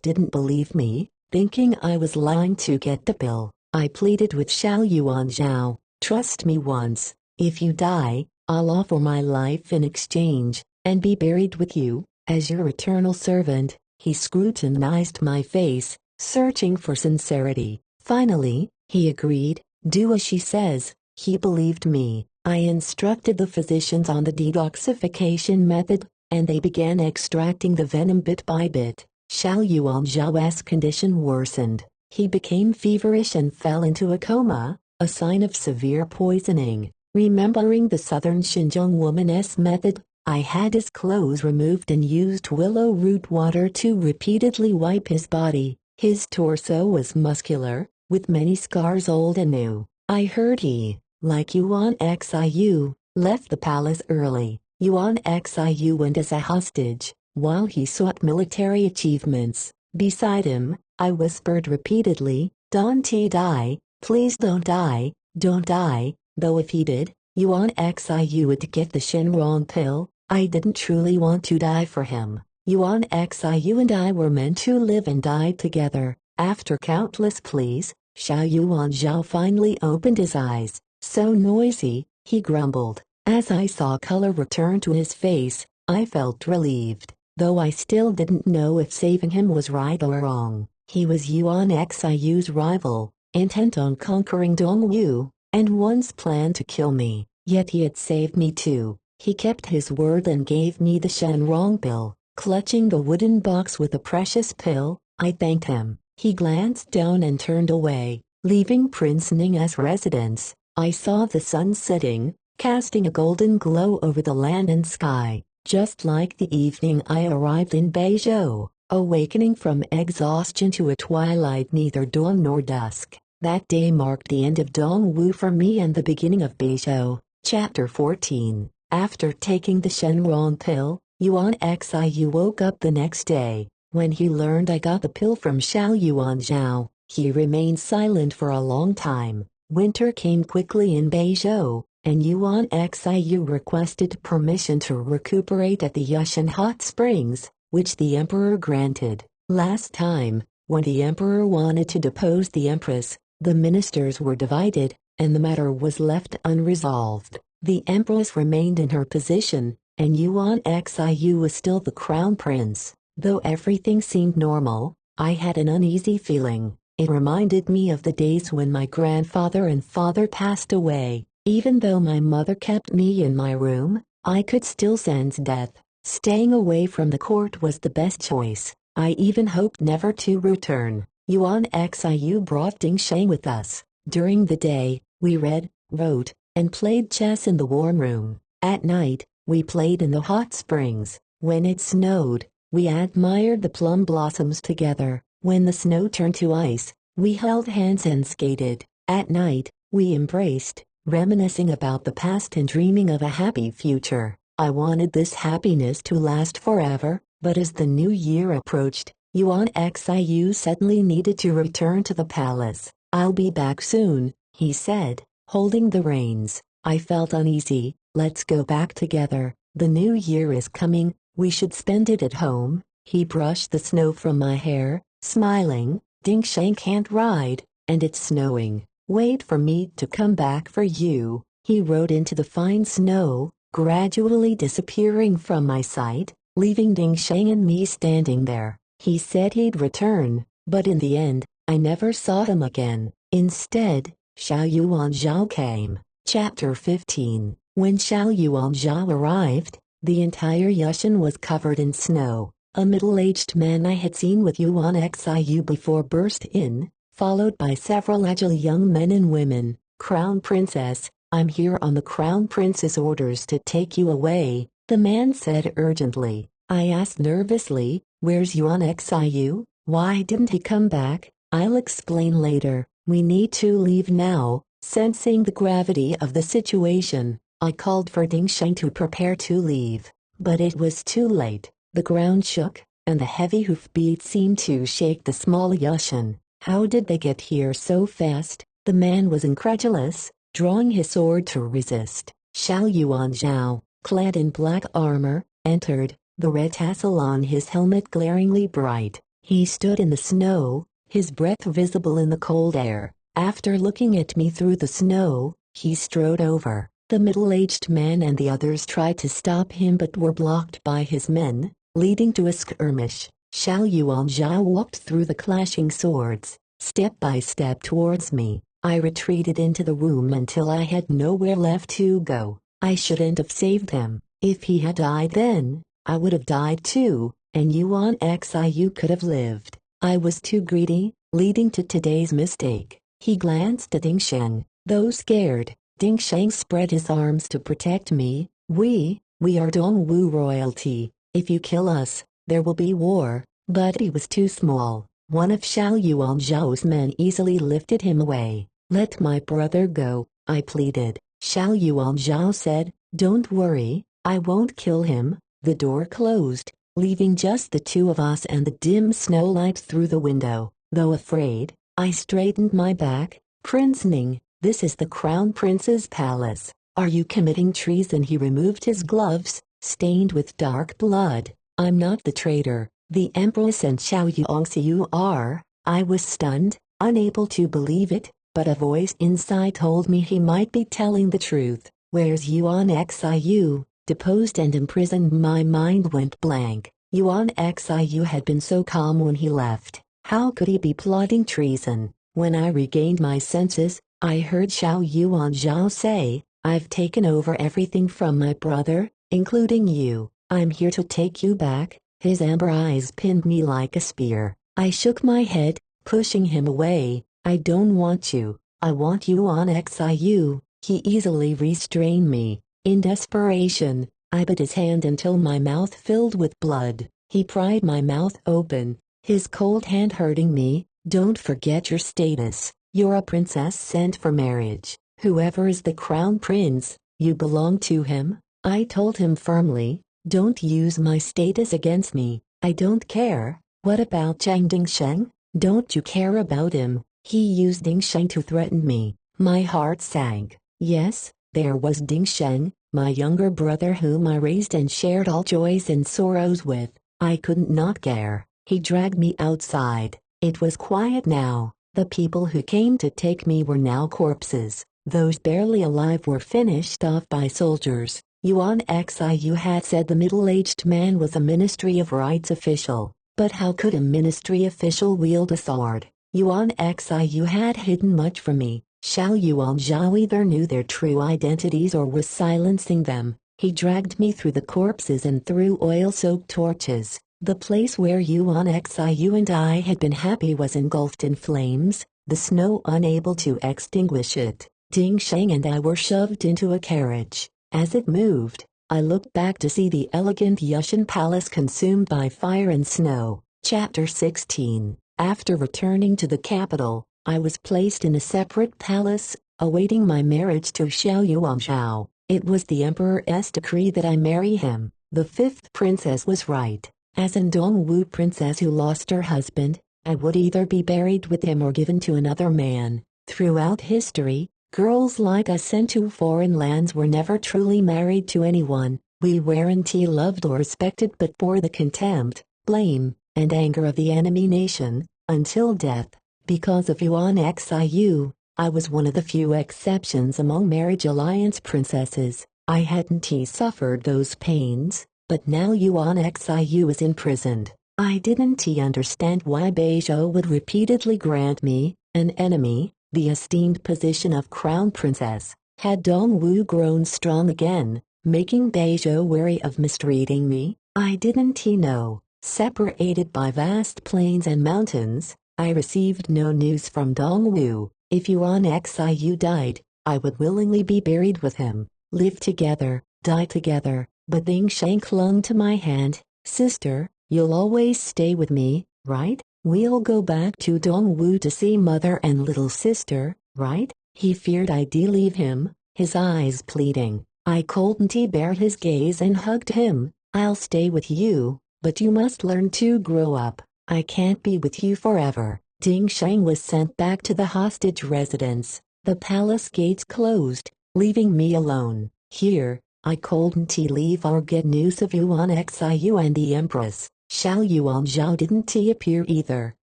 didn't believe me, thinking I was lying to get the pill. I pleaded with Xiao Yuanzhao, trust me once, if you die, I'll offer my life in exchange, and be buried with you, as your eternal servant. He scrutinized my face, searching for sincerity. Finally, he agreed, do as she says. He believed me. I instructed the physicians on the detoxification method, and they began extracting the venom bit by bit. Xiao Yuanzhao's condition worsened. He became feverish and fell into a coma, a sign of severe poisoning. Remembering the southern Xinjiang woman's method, I had his clothes removed and used willow root water to repeatedly wipe his body. His torso was muscular, with many scars old and new. I heard he, like Yuan Xiu, left the palace early. Yuan Xiu went as a hostage, while he sought military achievements. Beside him, I whispered repeatedly, don't die, please don't die, don't die. Though if he did, Yuan Xiu would get the Shenrong pill. I didn't truly want to die for him. Yuan Xiu and I were meant to live and die together. After countless pleas, Xiao Yuanzhao finally opened his eyes. So noisy, he grumbled. As I saw color return to his face, I felt relieved, though I still didn't know if saving him was right or wrong. He was Yuan Xiu's rival, intent on conquering Dongwu, and once planned to kill me. Yet he had saved me too. He kept his word and gave me the Shenrong pill. Clutching the wooden box with the precious pill, I thanked him. He glanced down and turned away, leaving Prince Ning's residence. I saw the sun setting, casting a golden glow over the land and sky. Just like the evening I arrived in Bei Zhou, awakening from exhaustion to a twilight neither dawn nor dusk. That day marked the end of Dongwu for me and the beginning of Bei Zhou. Chapter 14. After taking the Shenrong pill, Yuan Xiu woke up the next day. When he learned I got the pill from Xiao Yuanzhao, he remained silent for a long time. Winter came quickly in Bei Zhou, and Yuan Xiu requested permission to recuperate at the Yushan hot springs, which the emperor granted. Last time, when the emperor wanted to depose the empress, the ministers were divided, and the matter was left unresolved. The empress remained in her position, and Yuan Xiu was still the crown prince. Though everything seemed normal, I had an uneasy feeling. It reminded me of the days when my grandfather and father passed away. Even though my mother kept me in my room, I could still sense death. Staying away from the court was the best choice. I even hoped never to return. Yuan Xiu brought Ding Sheng with us. During the day, we read, wrote, and played chess in the warm room. At night, we played in the hot springs. When it snowed, we admired the plum blossoms together. When the snow turned to ice, we held hands and skated. At night, we embraced, reminiscing about the past and dreaming of a happy future. I wanted this happiness to last forever, but as the new year approached, Yuan Xiu suddenly needed to return to the palace. I'll be back soon, he said, holding the reins. I felt uneasy. Let's go back together. The new year is coming, we should spend it at home. He brushed the snow from my hair, smiling. Ding Sheng can't ride, and it's snowing. Wait for me to come back for you. He rode into the fine snow, gradually disappearing from my sight, leaving Ding Sheng and me standing there. He said he'd return, but in the end, I never saw him again. Instead, Xiao Yuanzhao came. Chapter 15. When Xiao Yuanzhao arrived, the entire Yushan was covered in snow. A middle-aged man I had seen with Yuan Xiu before burst in, followed by several agile young men and women. Crown Princess, I'm here on the Crown Prince's orders to take you away, the man said urgently. I asked nervously, where's Yuan Xiu? Why didn't he come back? I'll explain later. We need to leave now. Sensing the gravity of the situation, I called for Ding Sheng to prepare to leave. But it was too late. The ground shook, and the heavy hoofbeats seemed to shake the small Yushan. How did they get here so fast? The man was incredulous. drawing his sword to resist. Xiao Yuanzhao, clad in black armor, entered, the red tassel on his helmet glaringly bright. He stood in the snow, his breath visible in the cold air. After looking at me through the snow, he strode over. The middle-aged man and the others tried to stop him but were blocked by his men, leading to a skirmish. Xiao Yuanzhao walked through the clashing swords, step by step towards me. I retreated into the room until I had nowhere left to go. I shouldn't have saved him. If he had died then, I would have died too, and Yuan Xiu could have lived. I was too greedy, leading to today's mistake. He glanced at Ding Sheng. Though scared, Ding Sheng spread his arms to protect me. We are Dongwu royalty. If you kill us, there will be war. But he was too small. One of Xiao Yuanzhao's men easily lifted him away. Let my brother go, I pleaded. Xiao Yuanzhao said, don't worry, I won't kill him. The door closed, leaving just the two of us and the dim snowlight through the window. Though afraid, I straightened my back. Prince Ning, this is the Crown Prince's palace. Are you committing treason? He removed his gloves, stained with dark blood. I'm not the traitor. The Empress and Xiao Yuanxiu are. I was stunned, unable to believe it, but a voice inside told me he might be telling the truth. Where's Yuan Xiu? Deposed and imprisoned. My mind went blank. Yuan Xiu had been so calm when he left. How could he be plotting treason? When I regained my senses, I heard Xiao Yuanzhao say, I've taken over everything from my brother, including you. I'm here to take you back. His amber eyes pinned me like a spear. I shook my head, pushing him away. I don't want you. I want Yuan Xiu. He easily restrained me. In desperation, I bit his hand until my mouth filled with blood. He pried my mouth open, his cold hand hurting me. Don't forget your status. You're a princess sent for marriage. Whoever is the crown prince, you belong to him. I told him firmly, don't use my status against me. I don't care. What about Zhang Dingsheng? Don't you care about him? He used Dingsheng to threaten me. My heart sank. Yes, there was Dingsheng, my younger brother whom I raised and shared all joys and sorrows with. I couldn't not care. He dragged me outside. It was quiet now. The people who came to take me were now corpses. Those barely alive were finished off by soldiers. Yuan Xiu had said the middle-aged man was a Ministry of Rights official. But how could a ministry official wield a sword? Yuan Xiu had hidden much from me. Xiao Yuanzhao either knew their true identities or was silencing them. He dragged me through the corpses and through oil-soaked torches. The place where Yuan Xiu and I had been happy was engulfed in flames, the snow unable to extinguish it. Ding Sheng and I were shoved into a carriage. As it moved, I looked back to see the elegant Yushan palace consumed by fire and snow. Chapter 16. After returning to the capital, I was placed in a separate palace, awaiting my marriage to Xiao Yuanzhao. It was the emperor's decree that I marry him. The fifth princess was right. As an Dongwu princess who lost her husband, I would either be buried with him or given to another man. Throughout history, girls like us sent to foreign lands were never truly married to anyone. We weren't loved or respected but for the contempt, blame, and anger of the enemy nation, until death. Because of Yuan Xiu, I was one of the few exceptions among marriage alliance princesses. I hadn't suffered those pains, but now Yuan Xiu is imprisoned. I didn't understand why Bei Zhou would repeatedly grant me, an enemy, the esteemed position of crown princess. Had Dongwu grown strong again, making Bei Zhou wary of mistreating me? I didn't know. Separated by vast plains and mountains, I received no news from Dongwu. If Yuan Xiu died, I would willingly be buried with him, live together, die together. But Ding Sheng clung to my hand. Sister, you'll always stay with me, right? We'll go back to Dongwu to see mother and little sister, right? He feared I'd leave him, his eyes pleading. I couldn't bear his gaze and hugged him. I'll stay with you, but you must learn to grow up. I can't be with you forever. Ding Sheng was sent back to the hostage residence. The palace gates closed, leaving me alone. Here, I couldn't leave or get news of Yuan Xiu and the Empress. Xiao Yuan Zhao didn't appear either.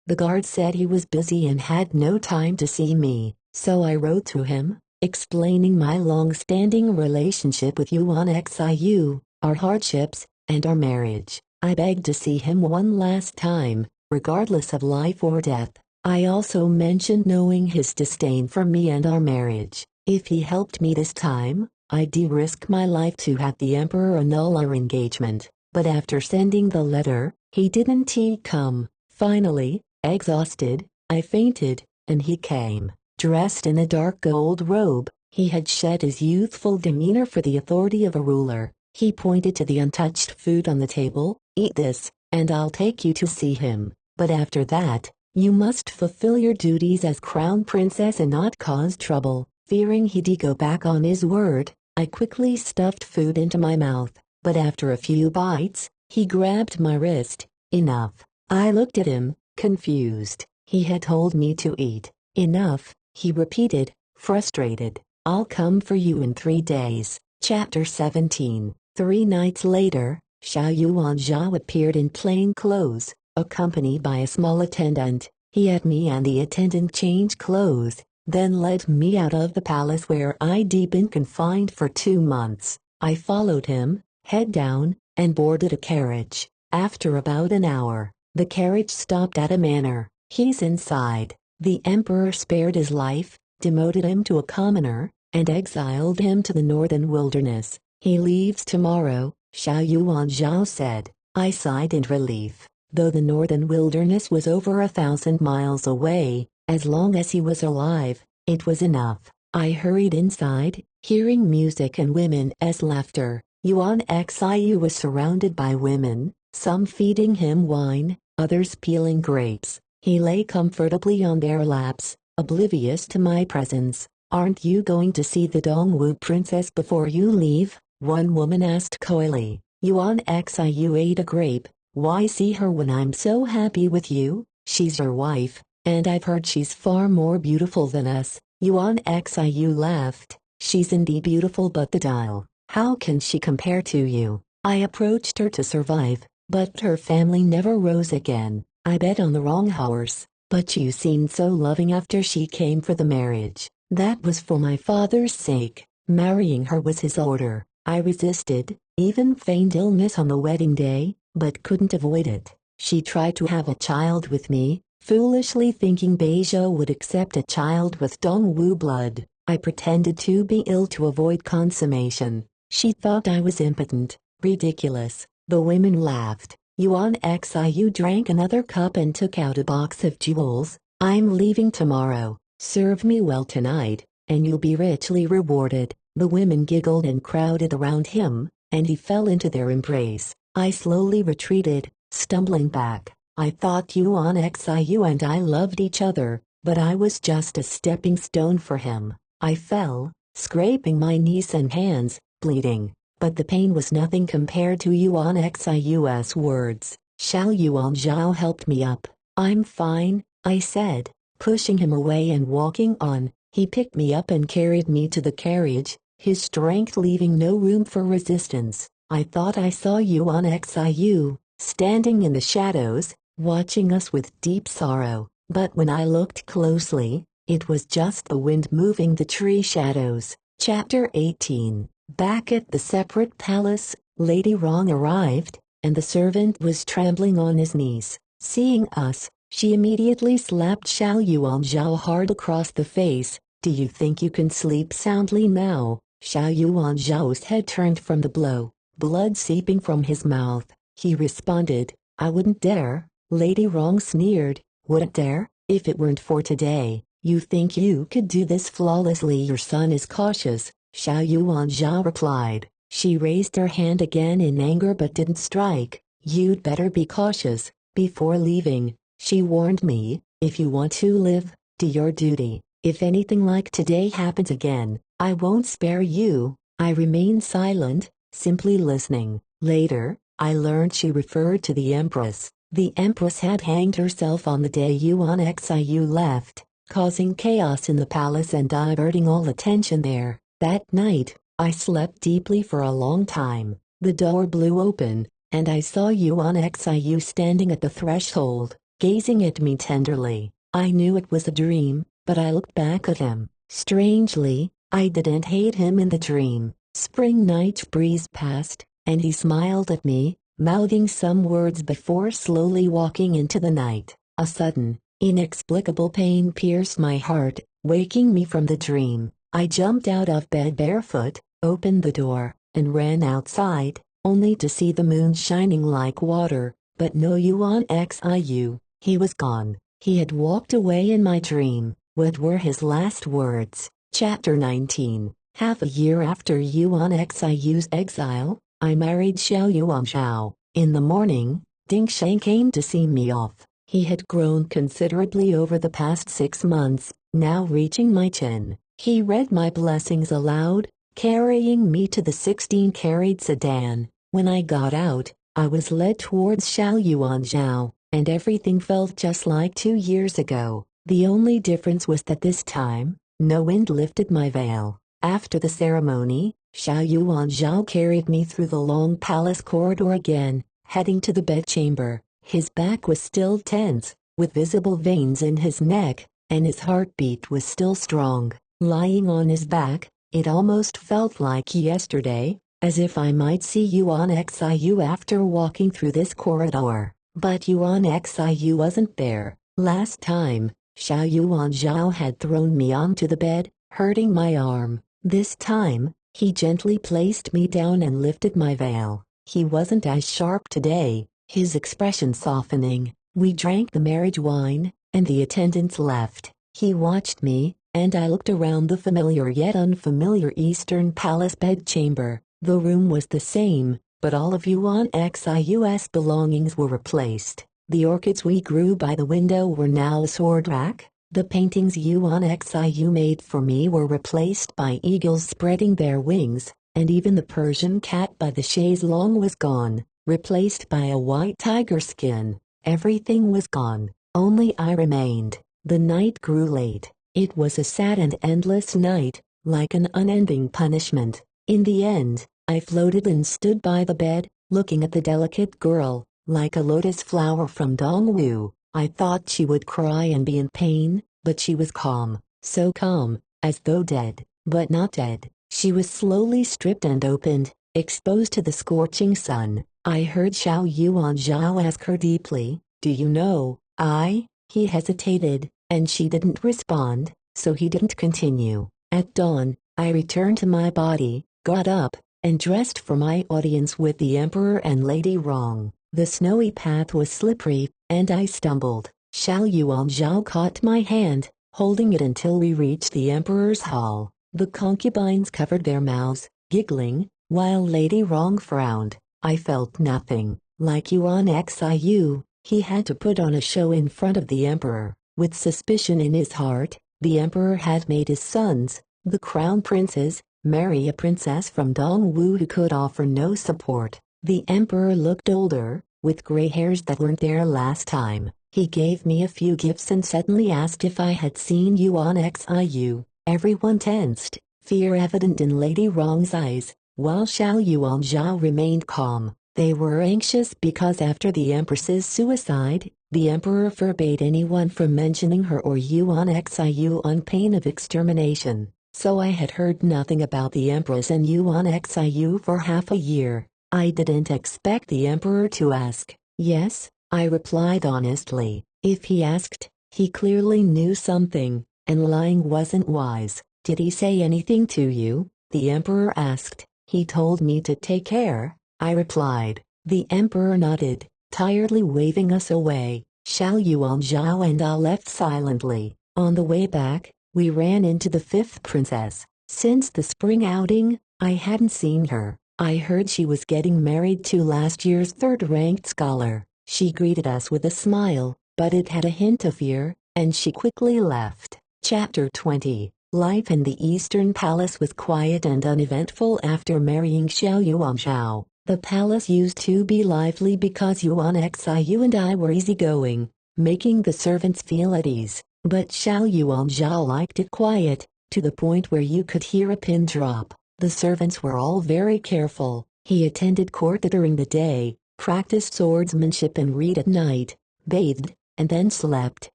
The guard said he was busy and had no time to see me, so I wrote to him, explaining my long-standing relationship with Yuan Xiu, our hardships, and our marriage. I begged to see him one last time, regardless of life or death. I also mentioned knowing his disdain for me and our marriage. If he helped me this time, I'd risk my life to have the emperor annul our engagement. But after sending the letter, he didn't come. Finally, exhausted, I fainted, and he came. Dressed in a dark gold robe, he had shed his youthful demeanor for the authority of a ruler. He pointed to the untouched food on the table. Eat this, and I'll take you to see him. But after that, you must fulfill your duties as crown princess and not cause trouble. Fearing he'd go back on his word, I quickly stuffed food into my mouth. But after a few bites, he grabbed my wrist. Enough. I looked at him, confused. He had told me to eat. Enough, he repeated, frustrated. I'll come for you in 3 days. Chapter 17. 3 nights later, Xiao Yuan Zhao appeared in plain clothes, accompanied by a small attendant. He had me and the attendant change clothes, then led me out of the palace where I'd been confined for 2 months. I followed him, head down, and boarded a carriage. After about an hour, the carriage stopped at a manor. He's inside. The emperor spared his life, demoted him to a commoner, and exiled him to the northern wilderness. He leaves tomorrow, Xiao Yuan Zhao said. I sighed in relief. Though the northern wilderness was over 1,000 miles away, as long as he was alive, it was enough. I hurried inside, hearing music and women's laughter. Yuan Xiu was surrounded by women, some feeding him wine, others peeling grapes. He lay comfortably on their laps, oblivious to my presence. Aren't you going to see the Dongwu princess before you leave? One woman asked coyly. Yuan Xiu ate a grape. Why see her when I'm so happy with you? She's your wife, and I've heard she's far more beautiful than us. Yuan Xiu laughed. She's indeed beautiful, but the dial. How can she compare to you? I approached her to survive, but her family never rose again. I bet on the wrong horse, but you seemed so loving after she came for the marriage. That was for my father's sake. Marrying her was his order. I resisted, even feigned illness on the wedding day, but couldn't avoid it. She tried to have a child with me, foolishly thinking Bei Zhou would accept a child with Dongwu blood. I pretended to be ill to avoid consummation. She thought I was impotent. Ridiculous. The women laughed. Yuan Xiu drank another cup and took out a box of jewels. I'm leaving tomorrow. Serve me well tonight, and you'll be richly rewarded. The women giggled and crowded around him, and he fell into their embrace. I slowly retreated, stumbling back. I thought Yuan Xiu and I loved each other, but I was just a stepping stone for him. I fell, scraping my knees and hands, bleeding. But the pain was nothing compared to Yuan Xiu's words. Xiao Yuan Zhao helped me up. I'm fine, I said, pushing him away and walking on. He picked me up and carried me to the carriage, his strength leaving no room for resistance. I thought I saw Yuan Xiu, standing in the shadows, watching us with deep sorrow. But when I looked closely, it was just the wind moving the tree shadows. Chapter 18. Back at the separate palace, Lady Rong arrived, and the servant was trembling on his knees. Seeing us, she immediately slapped Xiao Yuan Zhao hard across the face. Do you think you can sleep soundly now? Xiao Yuan Zhao's head turned from the blow, blood seeping from his mouth. He responded, I wouldn't dare. Lady Rong sneered. Wouldn't dare? If it weren't for today, you think you could do this flawlessly? Your son is cautious, Xiao Yuan Zhao replied. She raised her hand again in anger but didn't strike. You'd better be cautious. Before leaving, she warned me, if you want to live, do your duty. If anything like today happens again, I won't spare you. I remained silent, simply listening. Later, I learned she referred to the Empress. The Empress had hanged herself on the day Yuan Xiu left. causing chaos in the palace and diverting all attention there. That night, I slept deeply for a long time. The door blew open, and I saw Yuan Xiu standing at the threshold, gazing at me tenderly. I knew it was a dream, but I looked back at him. Strangely, I didn't hate him in the dream. Spring night breeze passed, and he smiled at me, mouthing some words before slowly walking into the night. A sudden, inexplicable pain pierced my heart, waking me from the dream. I jumped out of bed barefoot, opened the door, and ran outside, only to see the moon shining like water, but no Yuan Xiu. He was gone. He had walked away in my dream. What were his last words? Chapter 19. Half a year after Yuan Xiu's exile, I married Xiao Yuan Zhao. In the morning, Ding Sheng came to see me off. He had grown considerably over the past 6 months, now reaching my chin. He read my blessings aloud, carrying me to the 16-carriage sedan. When I got out, I was led towards Xiao Yuan Zhao, and everything felt just like 2 years ago. The only difference was that this time, no wind lifted my veil. After the ceremony, Xiao Yuan Zhao carried me through the long palace corridor again, heading to the bedchamber. His back was still tense, with visible veins in his neck, and his heartbeat was still strong. Lying on his back, it almost felt like yesterday, as if I might see Yuan Xiu after walking through this corridor. But Yuan Xiu wasn't there. Last time, Xiao Yuan Zhao had thrown me onto the bed, hurting my arm. This time, he gently placed me down and lifted my veil. He wasn't as sharp today, his expression softening. We drank the marriage wine, and the attendants left. He watched me, and I looked around the familiar yet unfamiliar Eastern Palace bedchamber. The room was the same, but all of Yuan Xiu's belongings were replaced. The orchids we grew by the window were now a sword rack. The paintings Yuan Xiu made for me were replaced by eagles spreading their wings, and even the Persian cat by the chaise longue was gone, replaced by a white tiger skin. Everything was gone, only I remained. The night grew late. It was a sad and endless night, like an unending punishment. In the end, I floated and stood by the bed, looking at the delicate girl, like a lotus flower from Dongwu. I thought she would cry and be in pain, but she was calm, so calm, as though dead, but not dead. She was slowly stripped and opened, exposed to the scorching sun. I heard Xiao Yuan Zhao ask her deeply, "Do you know, I?" He hesitated, and she didn't respond, so he didn't continue. At dawn, I returned to my body, got up, and dressed for my audience with the Emperor and Lady Rong. The snowy path was slippery, and I stumbled. Xiao Yuan Zhao caught my hand, holding it until we reached the Emperor's hall. The concubines covered their mouths, giggling, while Lady Rong frowned. I felt nothing. Like Yuan Xiu, he had to put on a show in front of the Emperor. With suspicion in his heart, the Emperor had made his sons, the crown princes, marry a princess from Dongwu who could offer no support. The Emperor looked older, with gray hairs that weren't there last time. He gave me a few gifts and suddenly asked if I had seen Yuan Xiu. Everyone tensed, fear evident in Lady Rong's eyes, while Xiao Yuan Zhao remained calm. They were anxious because after the Empress's suicide, the Emperor forbade anyone from mentioning her or Yuan Xiu on pain of extermination. So I had heard nothing about the Empress and Yuan Xiu for half a year. I didn't expect the Emperor to ask. Yes, I replied honestly. If he asked, he clearly knew something, and lying wasn't wise. Did he say anything to you? The Emperor asked. He told me to take care, I replied. The Emperor nodded, tiredly waving us away. Xiao Yuan Zhao and I left silently. On the way back, we ran into the fifth princess. Since the spring outing, I hadn't seen her. I heard she was getting married to last year's third-ranked scholar. She greeted us with a smile, but it had a hint of fear, and she quickly left. Chapter 20. Life in the Eastern Palace was quiet and uneventful after marrying Xiao Yuan Zhao. The palace used to be lively because Yuan Xiu and I were easygoing, making the servants feel at ease. But Xiao Yuanzhao liked it quiet, to the point where you could hear a pin drop. The servants were all very careful. He attended court during the day, practiced swordsmanship and read at night, bathed, and then slept.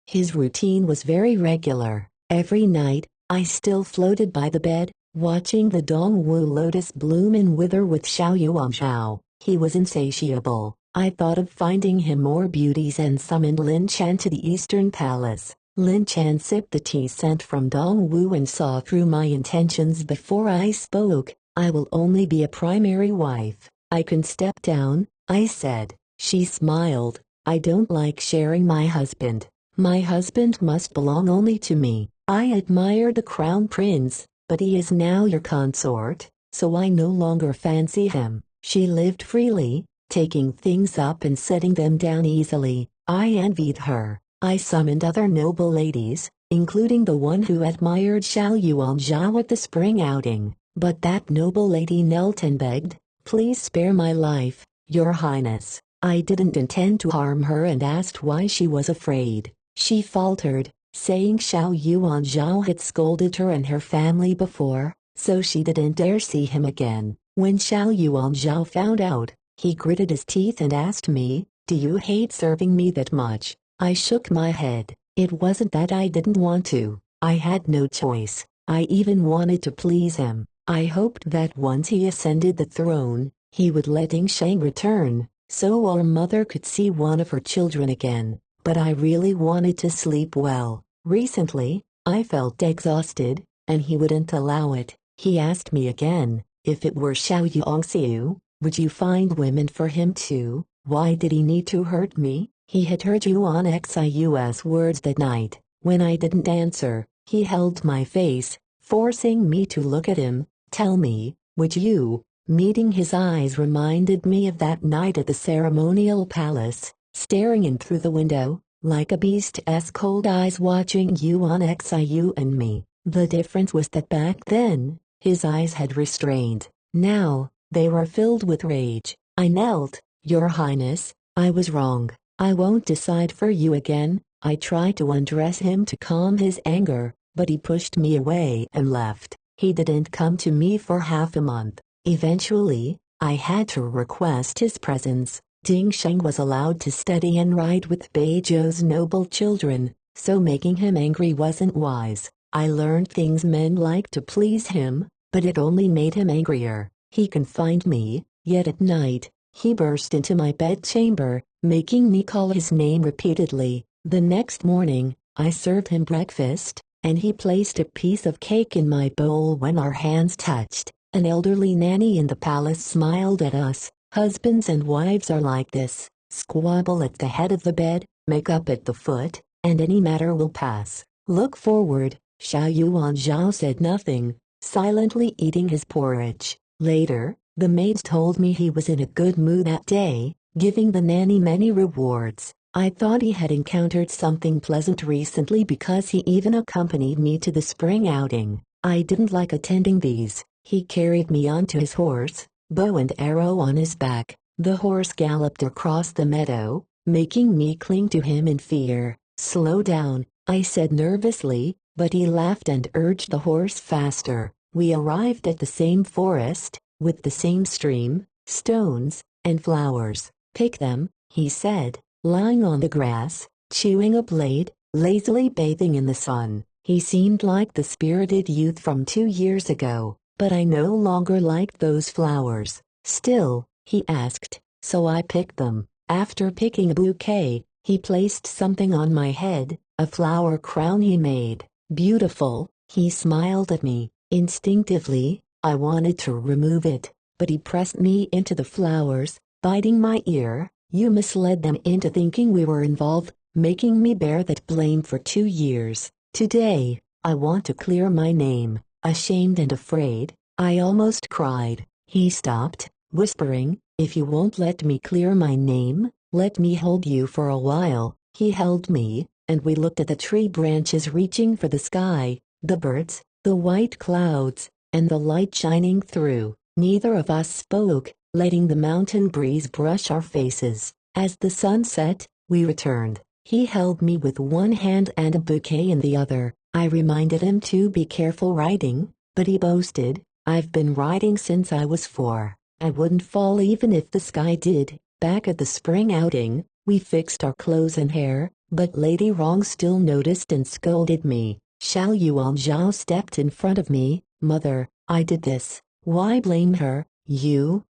His routine was very regular. Every night, I still floated by the bed, watching the Dongwu lotus bloom and wither with Xiao Yuanzhao. He was insatiable. I thought of finding him more beauties and summoned Lin Chan to the Eastern Palace. Lin Chan sipped the tea sent from Dongwu and saw through my intentions before I spoke. I will only be a primary wife. I can step down, I said. She smiled. I don't like sharing my husband. My husband must belong only to me. I admired the crown prince, but he is now your consort, so I no longer fancy him. She lived freely, taking things up and setting them down easily. I envied her. I summoned other noble ladies, including the one who admired Xiao Yuanzhao at the spring outing, but that noble lady knelt and begged, "Please spare my life, Your Highness." I didn't intend to harm her and asked why she was afraid. She faltered, saying Xiao Yuanzhao had scolded her and her family before, so she didn't dare see him again. When Xiao Yuanzhao found out, he gritted his teeth and asked me, "Do you hate serving me that much?" I shook my head. It wasn't that I didn't want to. I had no choice. I even wanted to please him. I hoped that once he ascended the throne, he would let Ding Sheng return, so our mother could see one of her children again. But I really wanted to sleep well. Recently, I felt exhausted, and he wouldn't allow it. He asked me again, if it were Xiao Yongxiu, would you find women for him too? Why did he need to hurt me? He had heard Yuan Xiu's words that night. When I didn't answer, he held my face, forcing me to look at him. "Tell me, would you?" Meeting his eyes reminded me of that night at the ceremonial palace, staring in through the window, like a beast's cold eyes watching Yuan Xiu and me. The difference was that back then, his eyes had restraint. Now, they were filled with rage. I knelt. "Your Highness, I was wrong. I won't decide for you again." I tried to undress him to calm his anger, but he pushed me away and left. He didn't come to me for half a month. Eventually, I had to request his presence. Ding Sheng was allowed to study and ride with Bei Zhou's noble children, so making him angry wasn't wise. I learned things men like to please him, but it only made him angrier. He confined me, yet at night, he burst into my bedchamber, making me call his name repeatedly. The next morning, I served him breakfast, and he placed a piece of cake in my bowl when our hands touched. An elderly nanny in the palace smiled at us. Husbands and wives are like this: squabble at the head of the bed, make up at the foot, and any matter will pass. Look forward. Xiao Yuanzhao said nothing, silently eating his porridge. Later, the maids told me he was in a good mood that day, giving the nanny many rewards. I thought he had encountered something pleasant recently because he even accompanied me to the spring outing. I didn't like attending these. He carried me onto his horse, bow and arrow on his back. The horse galloped across the meadow, making me cling to him in fear. "Slow down," I said nervously, but he laughed and urged the horse faster. We arrived at the same forest, with the same stream, stones, and flowers. "Pick them," he said, lying on the grass, chewing a blade, lazily bathing in the sun. He seemed like the spirited youth from 2 years ago, but I no longer liked those flowers. "Still," he asked, so I picked them. After picking a bouquet, he placed something on my head, a flower crown he made. "Beautiful," he smiled at me. Instinctively, I wanted to remove it, but he pressed me into the flowers, biting my ear. "You misled them into thinking we were involved, making me bear that blame for 2 years. Today, I want to clear my name." Ashamed and afraid, I almost cried. He stopped, whispering, "If you won't let me clear my name, let me hold you for a while." He held me, and we looked at the tree branches reaching for the sky, the birds, the white clouds, and the light shining through. Neither of us spoke, letting the mountain breeze brush our faces. As the sun set, we returned. He held me with one hand and a bouquet in the other. I reminded him to be careful riding, but he boasted, "I've been riding since I was 4. I wouldn't fall even if the sky did." Back at the spring outing, we fixed our clothes and hair, but Lady Wrong still noticed and scolded me. Xiao Yuanzhao stepped in front of me. "Mother, I did this." "Why blame her? You.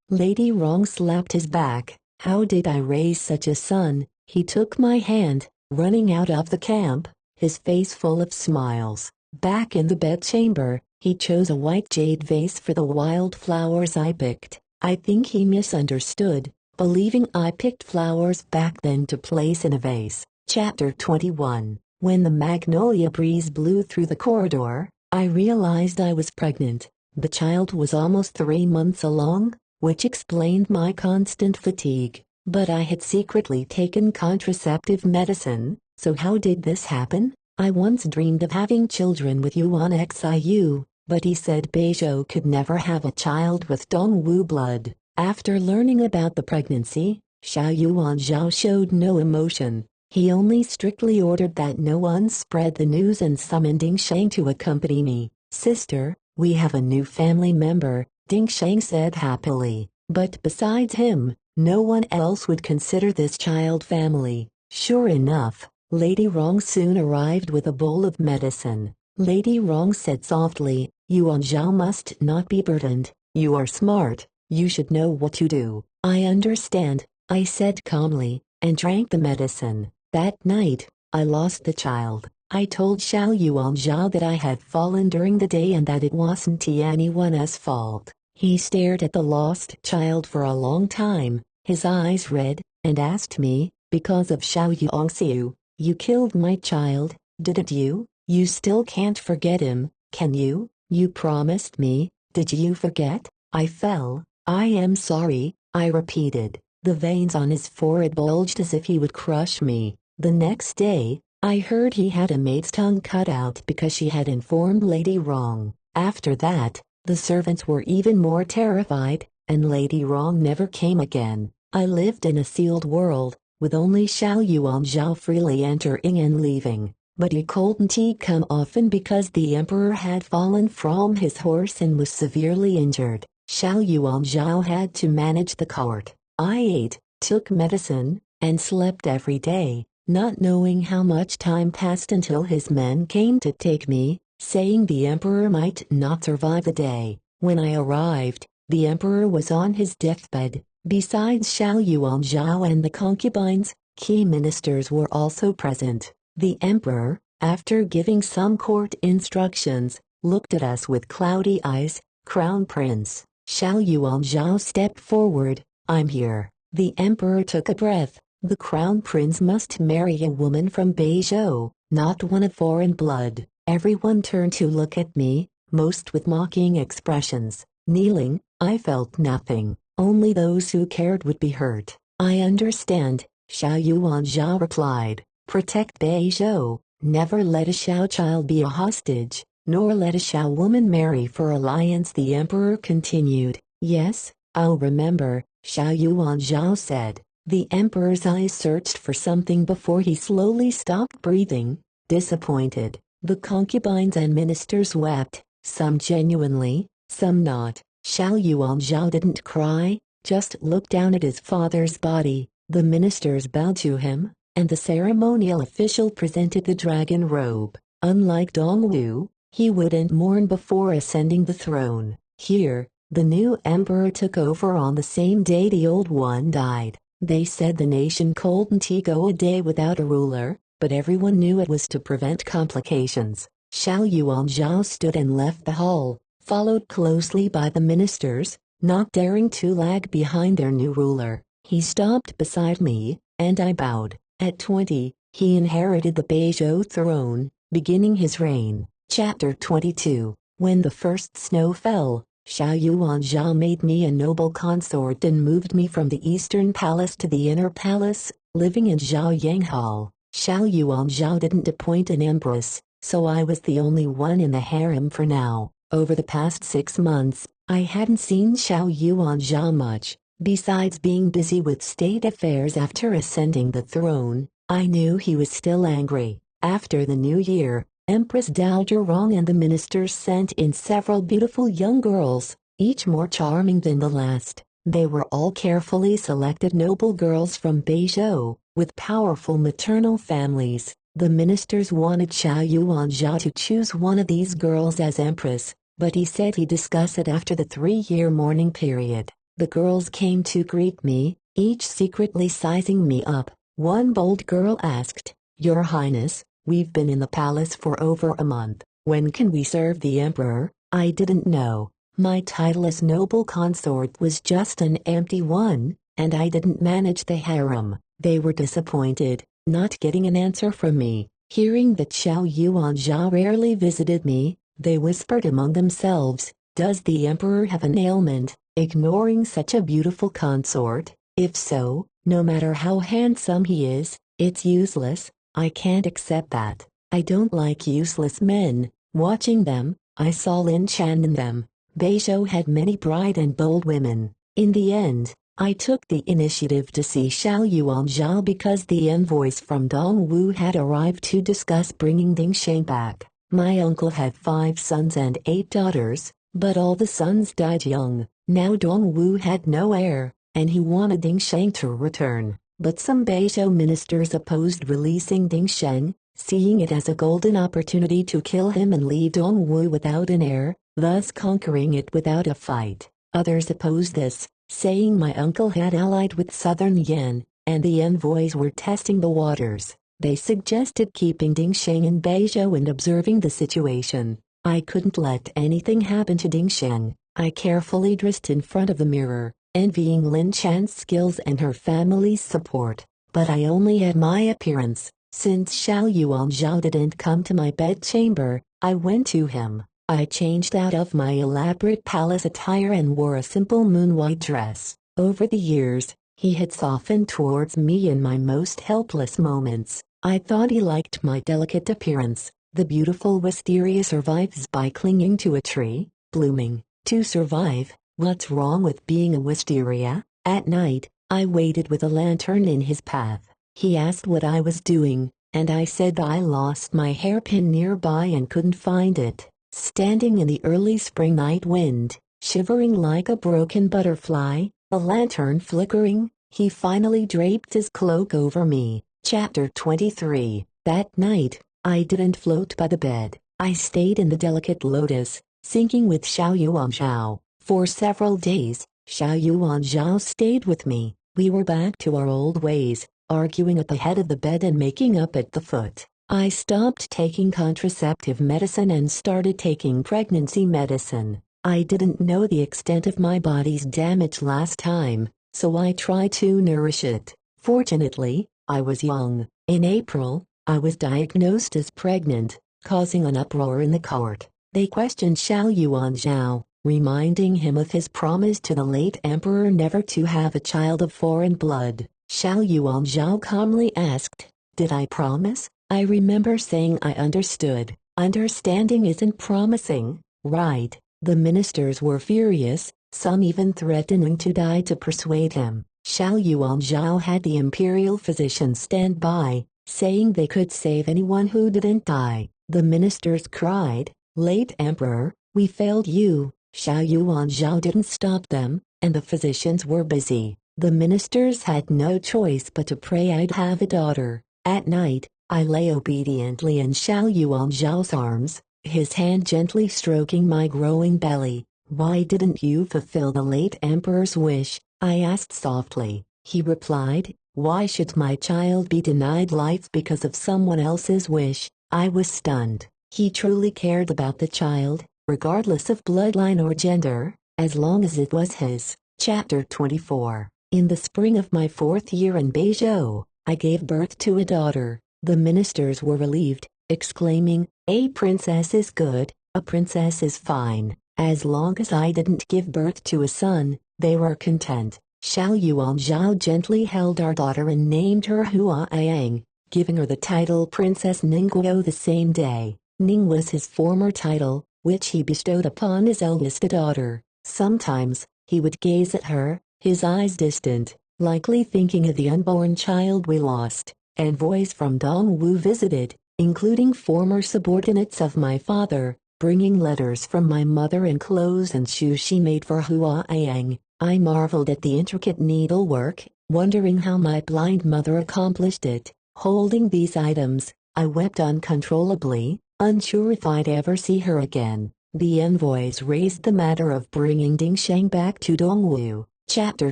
Lady Wrong slapped his back. "How did I raise such a son?" He took my hand, running out of the camp, his face full of smiles. Back in the bedchamber, he chose a white jade vase for the wildflowers I picked. I think he misunderstood, believing I picked flowers back then to place in a vase. Chapter 21. When the magnolia breeze blew through the corridor, I realized I was pregnant. The child was almost 3 months along, which explained my constant fatigue. But I had secretly taken contraceptive medicine, so how did this happen? I once dreamed of having children with Yuan Xiu, but he said Bei Zhou could never have a child with Dongwu blood. After learning about the pregnancy, Xiao Yuanzhao showed no emotion. He only strictly ordered that no one spread the news and summoned Ding Sheng to accompany me. "Sister, we have a new family member," Ding Sheng said happily. "But besides him, no one else would consider this child family." Sure enough, Lady Wrong soon arrived with a bowl of medicine. Lady Wrong said softly, "Yuan Zhao must not be burdened. You are smart, you should know what to do." "I understand," I said calmly, and drank the medicine. That night, I lost the child. I told Xiao Yuanzhao that I had fallen during the day and that it wasn't anyone's fault. He stared at the lost child for a long time, his eyes red, and asked me, "Because of Xiao Yuanxiu, you killed my child, didn't you? You still can't forget him, can you? You promised me, did you forget?" I fell. "I am sorry," I repeated. The veins on his forehead bulged as if he would crush me. The next day, I heard he had a maid's tongue cut out because she had informed Lady Wrong. After that, the servants were even more terrified, and Lady Wrong never came again. I lived in a sealed world, with only Xiao Yuanzhao freely entering and leaving. But he couldn't come often because the emperor had fallen from his horse and was severely injured. Xiao Yuanzhao had to manage the court. I ate, took medicine, and slept every day, not knowing how much time passed until his men came to take me, saying the emperor might not survive the day. When I arrived, the emperor was on his deathbed. Besides Xiao Yuanzhao and the concubines, key ministers were also present. The emperor, after giving some court instructions, looked at us with cloudy eyes. "Crown Prince." Xiao Yuanzhao stepped forward. "I'm here." The emperor took a breath. "The crown prince must marry a woman from Bei Zhou, not one of foreign blood." Everyone turned to look at me, most with mocking expressions. Kneeling, I felt nothing. Only those who cared would be hurt. "I understand," Xiao Yuanzhao replied. "Protect Bei Zhou. Never let a Xiao child be a hostage, nor let a Xiao woman marry for alliance," the emperor continued. "Yes, I'll remember," Xiao Yuanzhao said. The emperor's eyes searched for something before he slowly stopped breathing, disappointed. The concubines and ministers wept, some genuinely, some not. Xiao Yuanzhao didn't cry, just looked down at his father's body. The ministers bowed to him, and the ceremonial official presented the dragon robe. Unlike Dongwu, he wouldn't mourn before ascending the throne. Here, the new emperor took over on the same day the old one died. They said the nation couldn't go a day without a ruler, but everyone knew it was to prevent complications. Xiao Yuanzhao stood and left the hall, followed closely by the ministers, not daring to lag behind their new ruler. He stopped beside me, and I bowed. At 20, he inherited the Bei Zhou throne, beginning his reign. Chapter 22. When the first snow fell, Xiao Yuanzhao made me a noble consort and moved me from the eastern palace to the inner palace, living in Zhaoyang Hall. Xiao Yuanzhao didn't appoint an empress, so I was the only one in the harem for now. Over the past 6 months, I hadn't seen Xiao Yuanzhao much. Besides being busy with state affairs after ascending the throne, I knew he was still angry. After the new year, Empress Dowager Rong and the ministers sent in several beautiful young girls, each more charming than the last. They were all carefully selected noble girls from Bei Zhou, with powerful maternal families. The ministers wanted Xiao Yuanzhao to choose one of these girls as empress, but he said he'd discuss it after the 3-year mourning period. The girls came to greet me, each secretly sizing me up. One bold girl asked, "Your Highness, we've been in the palace for over a month. When can we serve the emperor?" I didn't know. My title as noble consort was just an empty one, and I didn't manage the harem. They were disappointed, not getting an answer from me. Hearing that Xiao Yuanzhao rarely visited me, they whispered among themselves, "Does the emperor have an ailment, ignoring such a beautiful consort? If so, no matter how handsome he is, it's useless. I can't accept that. I don't like useless men." Watching them, I saw Lin Chan in them. Bei Zhou had many bright and bold women. In the end, I took the initiative to see Xiao Yuanzhao because the envoys from Dongwu had arrived to discuss bringing Dingsheng back. My uncle had 5 sons and 8 daughters, but all the sons died young. Now Dongwu had no heir, and he wanted Dingsheng to return. But some Bei Zhou ministers opposed releasing Dingsheng, seeing it as a golden opportunity to kill him and leave Dongwu without an heir, thus conquering it without a fight. Others opposed this, saying my uncle had allied with Southern Yan, and the envoys were testing the waters. They suggested keeping Dingsheng in Bei Zhou and observing the situation. I couldn't let anything happen to Dingsheng. I carefully dressed in front of the mirror, envying Lin Chan's skills and her family's support. But I only had my appearance. Since Xiao Yuanzhao didn't come to my bedchamber, I went to him. I changed out of my elaborate palace attire and wore a simple moon-white dress. Over the years, he had softened towards me in my most helpless moments. I thought he liked my delicate appearance. The beautiful wisteria survives by clinging to a tree, blooming. To survive, what's wrong with being a wisteria? At night, I waited with a lantern in his path. He asked what I was doing, and I said I lost my hairpin nearby and couldn't find it. Standing in the early spring night wind, shivering like a broken butterfly, a lantern flickering, he finally draped his cloak over me. Chapter 23. That night, I didn't float by the bed. I stayed in the delicate lotus, sinking with Xiao Yuanzhao. For several days, Xiao Yuanzhao stayed with me. We were back to our old ways, arguing at the head of the bed and making up at the foot. I stopped taking contraceptive medicine and started taking pregnancy medicine. I didn't know the extent of my body's damage last time, so I tried to nourish it. Fortunately, I was young. In April, I was diagnosed as pregnant, causing an uproar in the court. They questioned Xiao Yuanzhao, reminding him of his promise to the late emperor never to have a child of foreign blood. Xiao Yuanzhao calmly asked, "Did I promise?" I remember saying I understood. Understanding isn't promising, right? The ministers were furious, some even threatening to die to persuade him. Xiao Yuanzhao had the imperial physicians stand by, saying they could save anyone who didn't die. The ministers cried, "Late emperor, we failed you." Xiao Yuanzhao didn't stop them, and the physicians were busy. The ministers had no choice but to pray I'd have a daughter. At night, I lay obediently in Xiao Yuanzhao's arms, his hand gently stroking my growing belly. "Why didn't you fulfill the late emperor's wish?" I asked softly. He replied, "Why should my child be denied life because of someone else's wish?" I was stunned. He truly cared about the child, regardless of bloodline or gender, as long as it was his. Chapter 24. In the spring of my 4th year in Bei Zhou, I gave birth to a daughter. The ministers were relieved, exclaiming, "A princess is good, a princess is fine." As long as I didn't give birth to a son, they were content. Xiao Yuanzhao gently held our daughter and named her Hua Yang, giving her the title Princess Ningguo the same day. Ning was his former title, which he bestowed upon his eldest daughter. Sometimes, he would gaze at her, his eyes distant, likely thinking of the unborn child we lost. Envoys from Dongwu visited, including former subordinates of my father, bringing letters from my mother and clothes and shoes she made for Huaiyang. I marveled at the intricate needlework, wondering how my blind mother accomplished it. Holding these items, I wept uncontrollably, unsure if I'd ever see her again. The envoys raised the matter of bringing Ding Sheng back to Dongwu. Chapter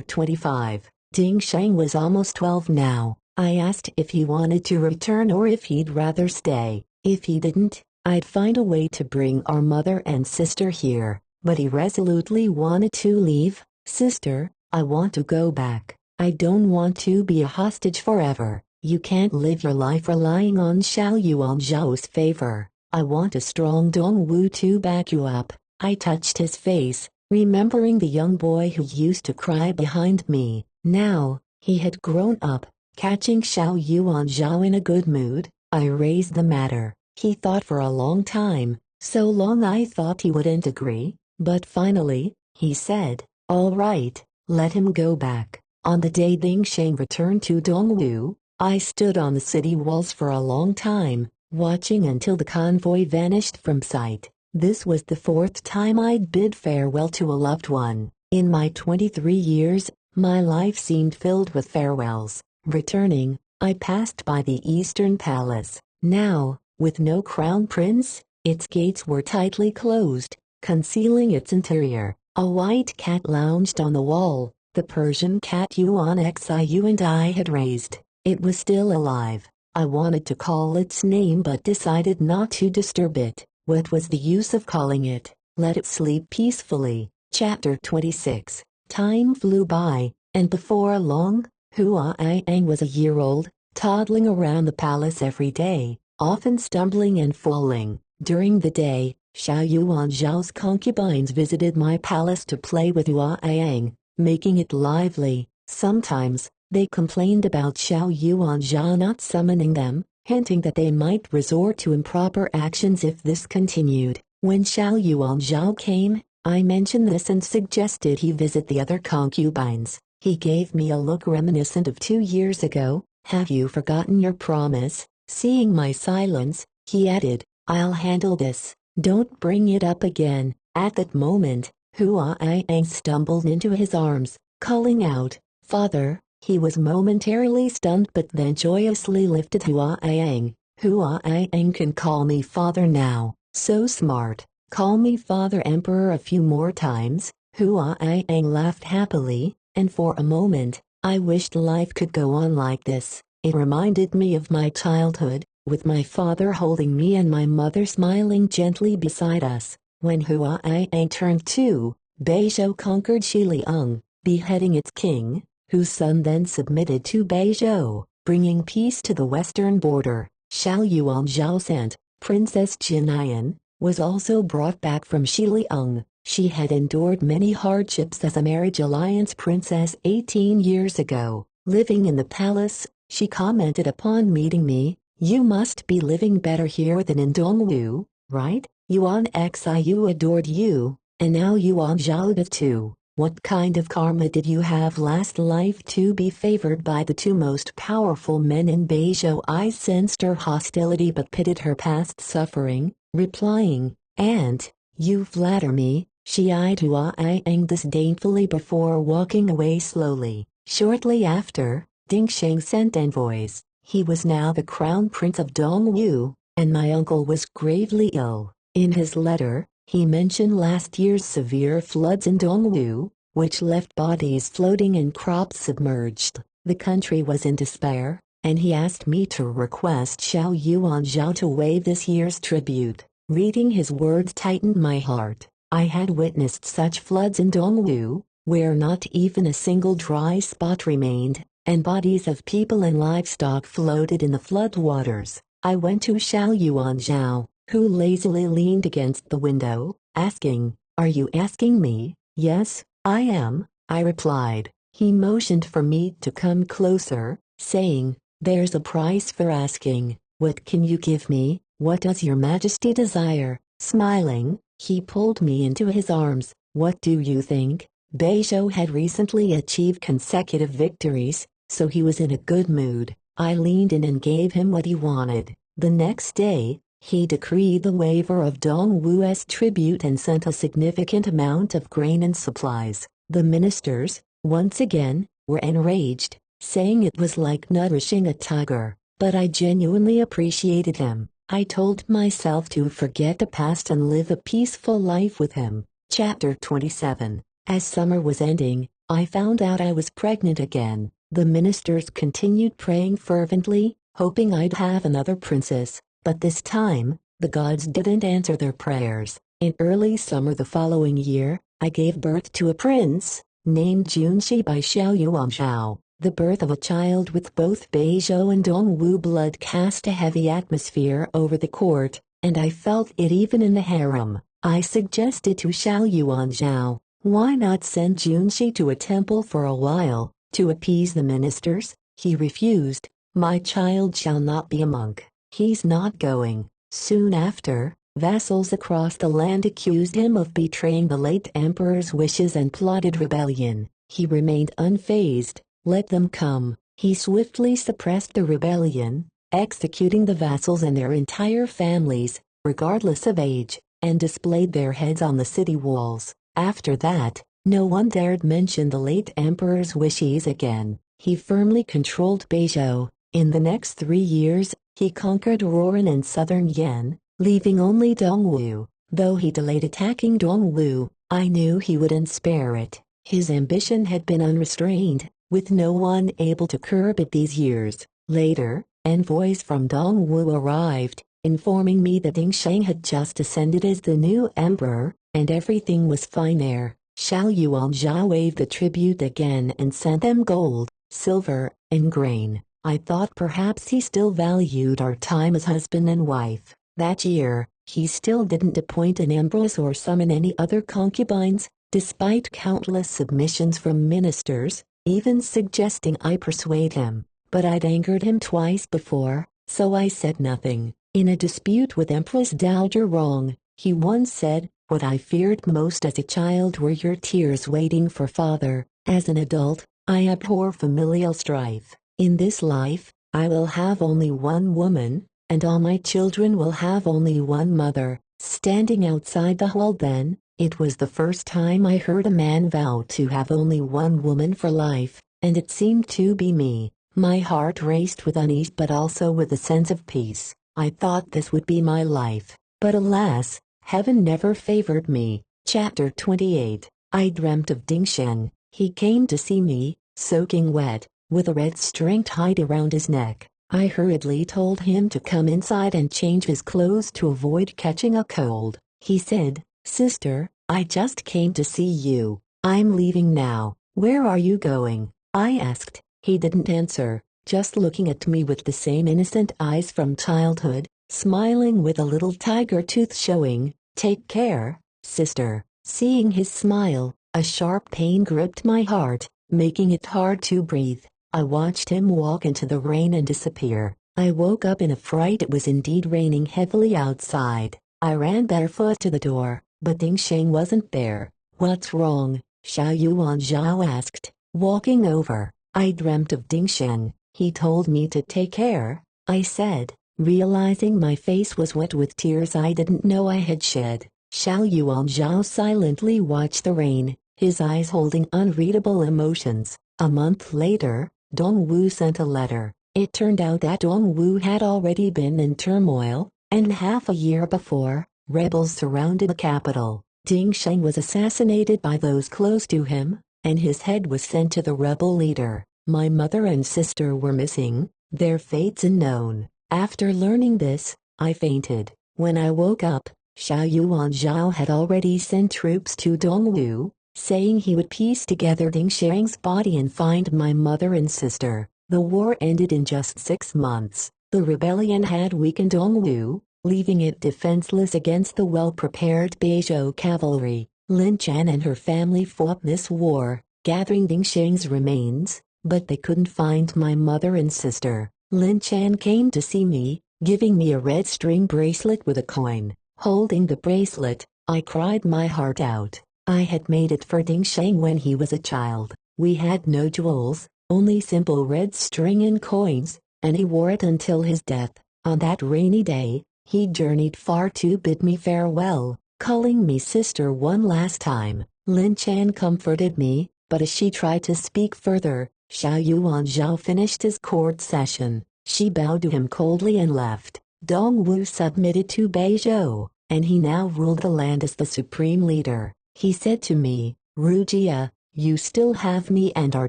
25. Ding Sheng was almost 12 now. I asked if he wanted to return or if he'd rather stay. If he didn't, I'd find a way to bring our mother and sister here. But he resolutely wanted to leave. Sister, I want to go back. I don't want to be a hostage forever. You can't live your life relying on Xiao Yuanzhao's favor. I want a strong Dongwu to back you up. I touched his face, remembering the young boy who used to cry behind me. Now, he had grown up. Catching Xiao Yuanzhao in a good mood, I raised the matter. He thought for a long time, so long I thought he wouldn't agree, but finally, he said, "All right, let him go back." On the day Ding Sheng returned to Dongwu, I stood on the city walls for a long time, watching until the convoy vanished from sight. This was the 4th time I'd bid farewell to a loved one. In my 23 years, my life seemed filled with farewells. Returning, I passed by the Eastern Palace. Now, with no crown prince, its gates were tightly closed, concealing its interior. A white cat lounged on the wall, the Persian cat Yuan Xiu and I had raised. It was still alive. I wanted to call its name but decided not to disturb it. What was the use of calling it? Let it sleep peacefully. Chapter 26. Time flew by, and before long, Huaiyang was a year old, toddling around the palace every day, often stumbling and falling. During the day, Xiao Yuanzhao's concubines visited my palace to play with Huaiyang, making it lively. Sometimes, they complained about Xiao Yuanzhao not summoning them, hinting that they might resort to improper actions if this continued. When Xiao Yuanzhao came, I mentioned this and suggested he visit the other concubines. He gave me a look reminiscent of 2 years ago. "Have you forgotten your promise?" Seeing my silence, he added, "I'll handle this. Don't bring it up again." At that moment, Huaiyang stumbled into his arms, calling out, "Father." He was momentarily stunned but then joyously lifted Huaiyang. "Huaiyang can call me father now. So smart. Call me Father Emperor a few more times." Huaiyang laughed happily, and for a moment, I wished life could go on like this. It reminded me of my childhood, with my father holding me and my mother smiling gently beside us. When Huaiyang turned 2, Bei Zhou conquered Xiliang, beheading its king, whose son then submitted to Bei Zhou, bringing peace to the western border. Xiao Yuanzhao sent, Princess Jinayan, was also brought back from Xiliang. She had endured many hardships as a marriage alliance princess 18 years ago. Living in the palace, she commented upon meeting me, "You must be living better here than in Dongwu, right? Yuan Xiu adored you, and now Yuan Zhao does too. What kind of karma did you have last life to be favored by the 2 most powerful men in Bei Zhou?" I sensed her hostility but pitied her past suffering, replying, "Aunt, you flatter me." She eyed Huaiyang disdainfully before walking away slowly. Shortly after, Ding Sheng sent envoys. He was now the crown prince of Dongwu, and my uncle was gravely ill. In his letter, he mentioned last year's severe floods in Dongwu, which left bodies floating and crops submerged. The country was in despair, and he asked me to request Xiao Yuanzhao to waive this year's tribute. Reading his words tightened my heart. I had witnessed such floods in Dongwu, where not even a single dry spot remained, and bodies of people and livestock floated in the flood waters. I went to Xiao Yuanzhao, who lazily leaned against the window, asking, "Are you asking me?" "Yes, I am," I replied. He motioned for me to come closer, saying, "There's a price for asking. What can you give me? What does your majesty desire?" Smiling, he pulled me into his arms. "What do you think?" Bei Zhou had recently achieved consecutive victories, so he was in a good mood. I leaned in and gave him what he wanted. The next day, he decreed the waiver of Dongwu's tribute and sent a significant amount of grain and supplies. The ministers, once again, were enraged, saying it was like nourishing a tiger, but I genuinely appreciated him. I told myself to forget the past and live a peaceful life with him. Chapter 27. As summer was ending, I found out I was pregnant again. The ministers continued praying fervently, hoping I'd have another princess, but this time, the gods didn't answer their prayers. In early summer the following year, I gave birth to a prince, named Junxi by Xiaoyuanzhao. The birth of a child with both Bei Zhou and Dongwu blood cast a heavy atmosphere over the court, and I felt it even in the harem. I suggested to Xiaoyuanzhao, why not send Junxi to a temple for a while, to appease the ministers? He refused. My child shall not be a monk. He's not going. Soon after, vassals across the land accused him of betraying the late emperor's wishes and plotted rebellion. He remained unfazed. Let them come. He swiftly suppressed the rebellion, executing the vassals and their entire families, regardless of age, and displayed their heads on the city walls. After that, no one dared mention the late emperor's wishes again. He firmly controlled Bei Zhou. In the next 3 years, he conquered Roran and southern Yan, leaving only Dongwu. Though he delayed attacking Dongwu, I knew he wouldn't spare it. His ambition had been unrestrained, with no one able to curb it these years. Later, envoys from Dongwu arrived, informing me that Dingsheng had just ascended as the new emperor, and everything was fine there. Xiaoyuanzhao waived the tribute again and sent them gold, silver, and grain. I thought perhaps he still valued our time as husband and wife. That year, he still didn't appoint an empress or summon any other concubines, despite countless submissions from ministers, even suggesting I persuade him. But I'd angered him twice before, so I said nothing. In a dispute with Empress Dowager Rong, he once said, "What I feared most as a child were your tears waiting for father. As an adult, I abhor familial strife. In this life, I will have only one woman, and all my children will have only one mother." Standing outside the hall then, it was the first time I heard a man vow to have only one woman for life, and it seemed to be me. My heart raced with unease but also with a sense of peace. I thought this would be my life, but alas, heaven never favored me. Chapter 28. I dreamt of Dingsheng. He came to see me, soaking wet, with a red string tied around his neck. I hurriedly told him to come inside and change his clothes to avoid catching a cold. He said, "Sister, I just came to see you. I'm leaving now." "Where are you going?" I asked. He didn't answer, just looking at me with the same innocent eyes from childhood, smiling with a little tiger tooth showing. "Take care, sister." Seeing his smile, a sharp pain gripped my heart, making it hard to breathe. I watched him walk into the rain and disappear. I woke up in a fright. It was indeed raining heavily outside. I ran barefoot to the door, but Dingsheng wasn't there. "What's wrong?" Xiaoyuanzhao asked, walking over. "I dreamt of Dingsheng. He told me to take care," I said, realizing my face was wet with tears I didn't know I had shed. Xiaoyuanzhao silently watched the rain, his eyes holding unreadable emotions. A month later, Dongwu sent a letter. It turned out that Dongwu had already been in turmoil, and half a year before, rebels surrounded the capital. Dingsheng was assassinated by those close to him, and his head was sent to the rebel leader. My mother and sister were missing, their fates unknown. After learning this, I fainted. When I woke up, Xiaoyuanzhao had already sent troops to Dongwu, saying he would piece together Dingsheng's body and find my mother and sister. The war ended in just 6 months. The rebellion had weakened Dongwu, leaving it defenseless against the well-prepared Bei Zhou cavalry. Lin Chan and her family fought this war, gathering Dingsheng's remains, but they couldn't find my mother and sister. Lin Chan came to see me, giving me a red string bracelet with a coin. Holding the bracelet, I cried my heart out. I had made it for Ding Sheng when he was a child. We had no jewels, only simple red string and coins, and he wore it until his death. On that rainy day, he journeyed far to bid me farewell, calling me sister one last time. Lin Chan comforted me, but as she tried to speak further, Xiao Yuan Zhao finished his court session. She bowed to him coldly and left. Dongwu submitted to Bei Zhou, and he now ruled the land as the supreme leader. He said to me, "Rujia, you still have me and our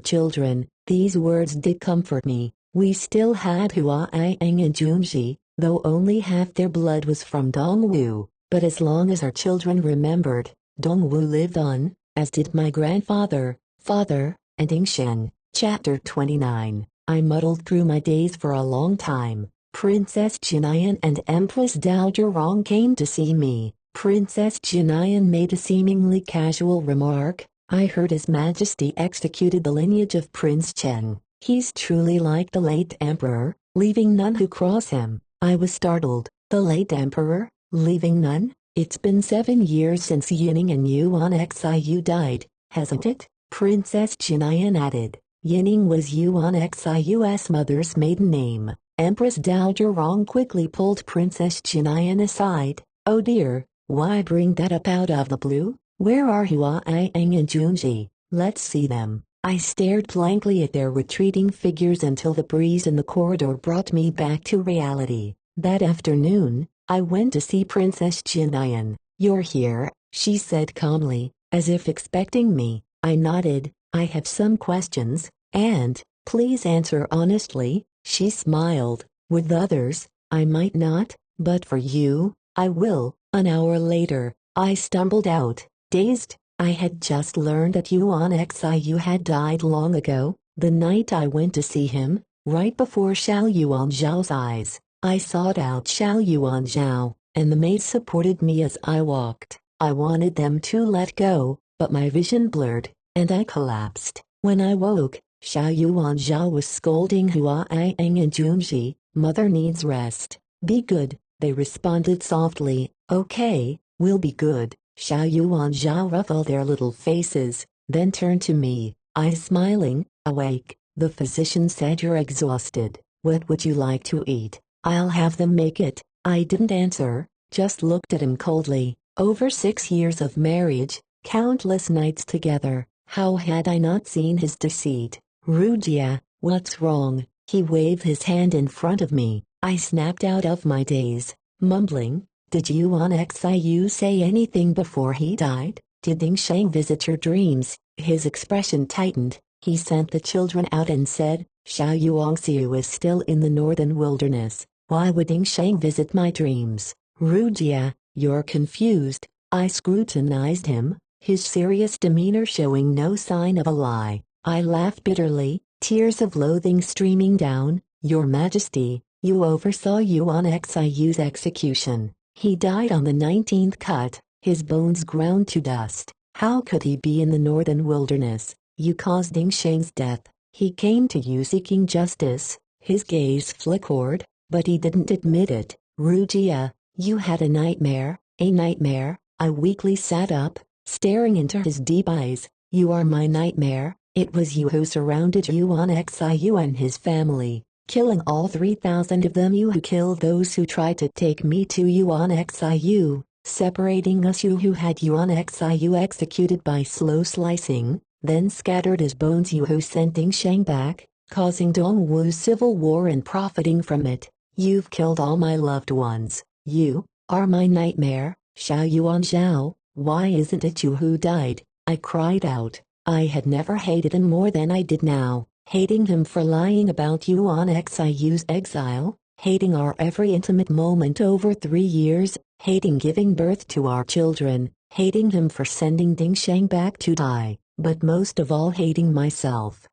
children." These words did comfort me. We still had Hua Aiang and Junji, though only half their blood was from Dongwu, but as long as our children remembered, Dongwu lived on, as did my grandfather, father, and Yingsheng. Chapter 29. I muddled through my days for a long time. Princess Jinayan and Empress Dowager Rong came to see me. Princess Jinayan made a seemingly casual remark. "I heard His Majesty executed the lineage of Prince Cheng. He's truly like the late emperor, leaving none who cross him." I was startled. The late emperor, leaving none? It's been 7 years since Yining and Yuan Xiu died, hasn't it? Princess Jinayan added. Yining was Yuan Xiu's mother's maiden name. Empress Dowager Rong quickly pulled Princess Jinayan aside. "Oh dear, why bring that up out of the blue? Where are Hua Aiang and Junji? Let's see them." I stared blankly at their retreating figures until the breeze in the corridor brought me back to reality. That afternoon, I went to see Princess Jinayan. "You're here," she said calmly, as if expecting me. I nodded. "I have some questions, and, please answer honestly." She smiled. "With others, I might not, but for you, I will." An hour later, I stumbled out, dazed. I had just learned that Yuan Xiu had died long ago, the night I went to see him, right before Xiao Yuan Zhao's eyes. I sought out Xiao Yuan Zhao, and the maids supported me as I walked. I wanted them to let go, but my vision blurred, and I collapsed. When I woke, Xiao Yuan Zhao was scolding Hua Aiang and Junji. "Mother needs rest." "Be good," they responded softly. "Okay, we'll be good." Xiao Yuan Zhao ruffled their little faces, then turned to me, eyes smiling. "Awake." The physician said, "You're exhausted. What would you like to eat?" "I'll have them make it." I didn't answer, just looked at him coldly. Over 6 years of marriage, countless nights together, how had I not seen his deceit? "Rujia, what's wrong?" He waved his hand in front of me. I snapped out of my daze, mumbling, "Did Yuan Xiu say anything before he died? Did Ding Sheng visit your dreams?" His expression tightened. He sent the children out and said, "Xiao Yuanxiu is still in the northern wilderness. Why would Ding Sheng visit my dreams?" "Rujia, you're confused." I scrutinized him, his serious demeanor showing no sign of a lie. I laughed bitterly, tears of loathing streaming down. "Your Majesty, you oversaw Yuan Xiu's execution. He died on the 19th cut, his bones ground to dust. How could he be in the northern wilderness? You caused Ding Sheng's death. He came to you seeking justice." His gaze flickered, but he didn't admit it. "Rujia, you had a nightmare." "A nightmare?" I weakly sat up, staring into his deep eyes. "You are my nightmare. It was you who surrounded Yuan Xiu and his family, killing all 3,000 of them. You who killed those who tried to take me to Yuan Xiu, separating us. You who had Yuan Xiu executed by slow slicing, then scattered his bones. You who sent Ding Sheng back, causing Dongwu's civil war and profiting from it. You've killed all my loved ones. You are my nightmare." "Xiao Yuan Zhao, why isn't it you who died?" I cried out. I had never hated him more than I did now, hating him for lying about Yuan Xiu's exile, hating our every intimate moment over 3 years, hating giving birth to our children, hating him for sending Ding Sheng back to die, but most of all hating myself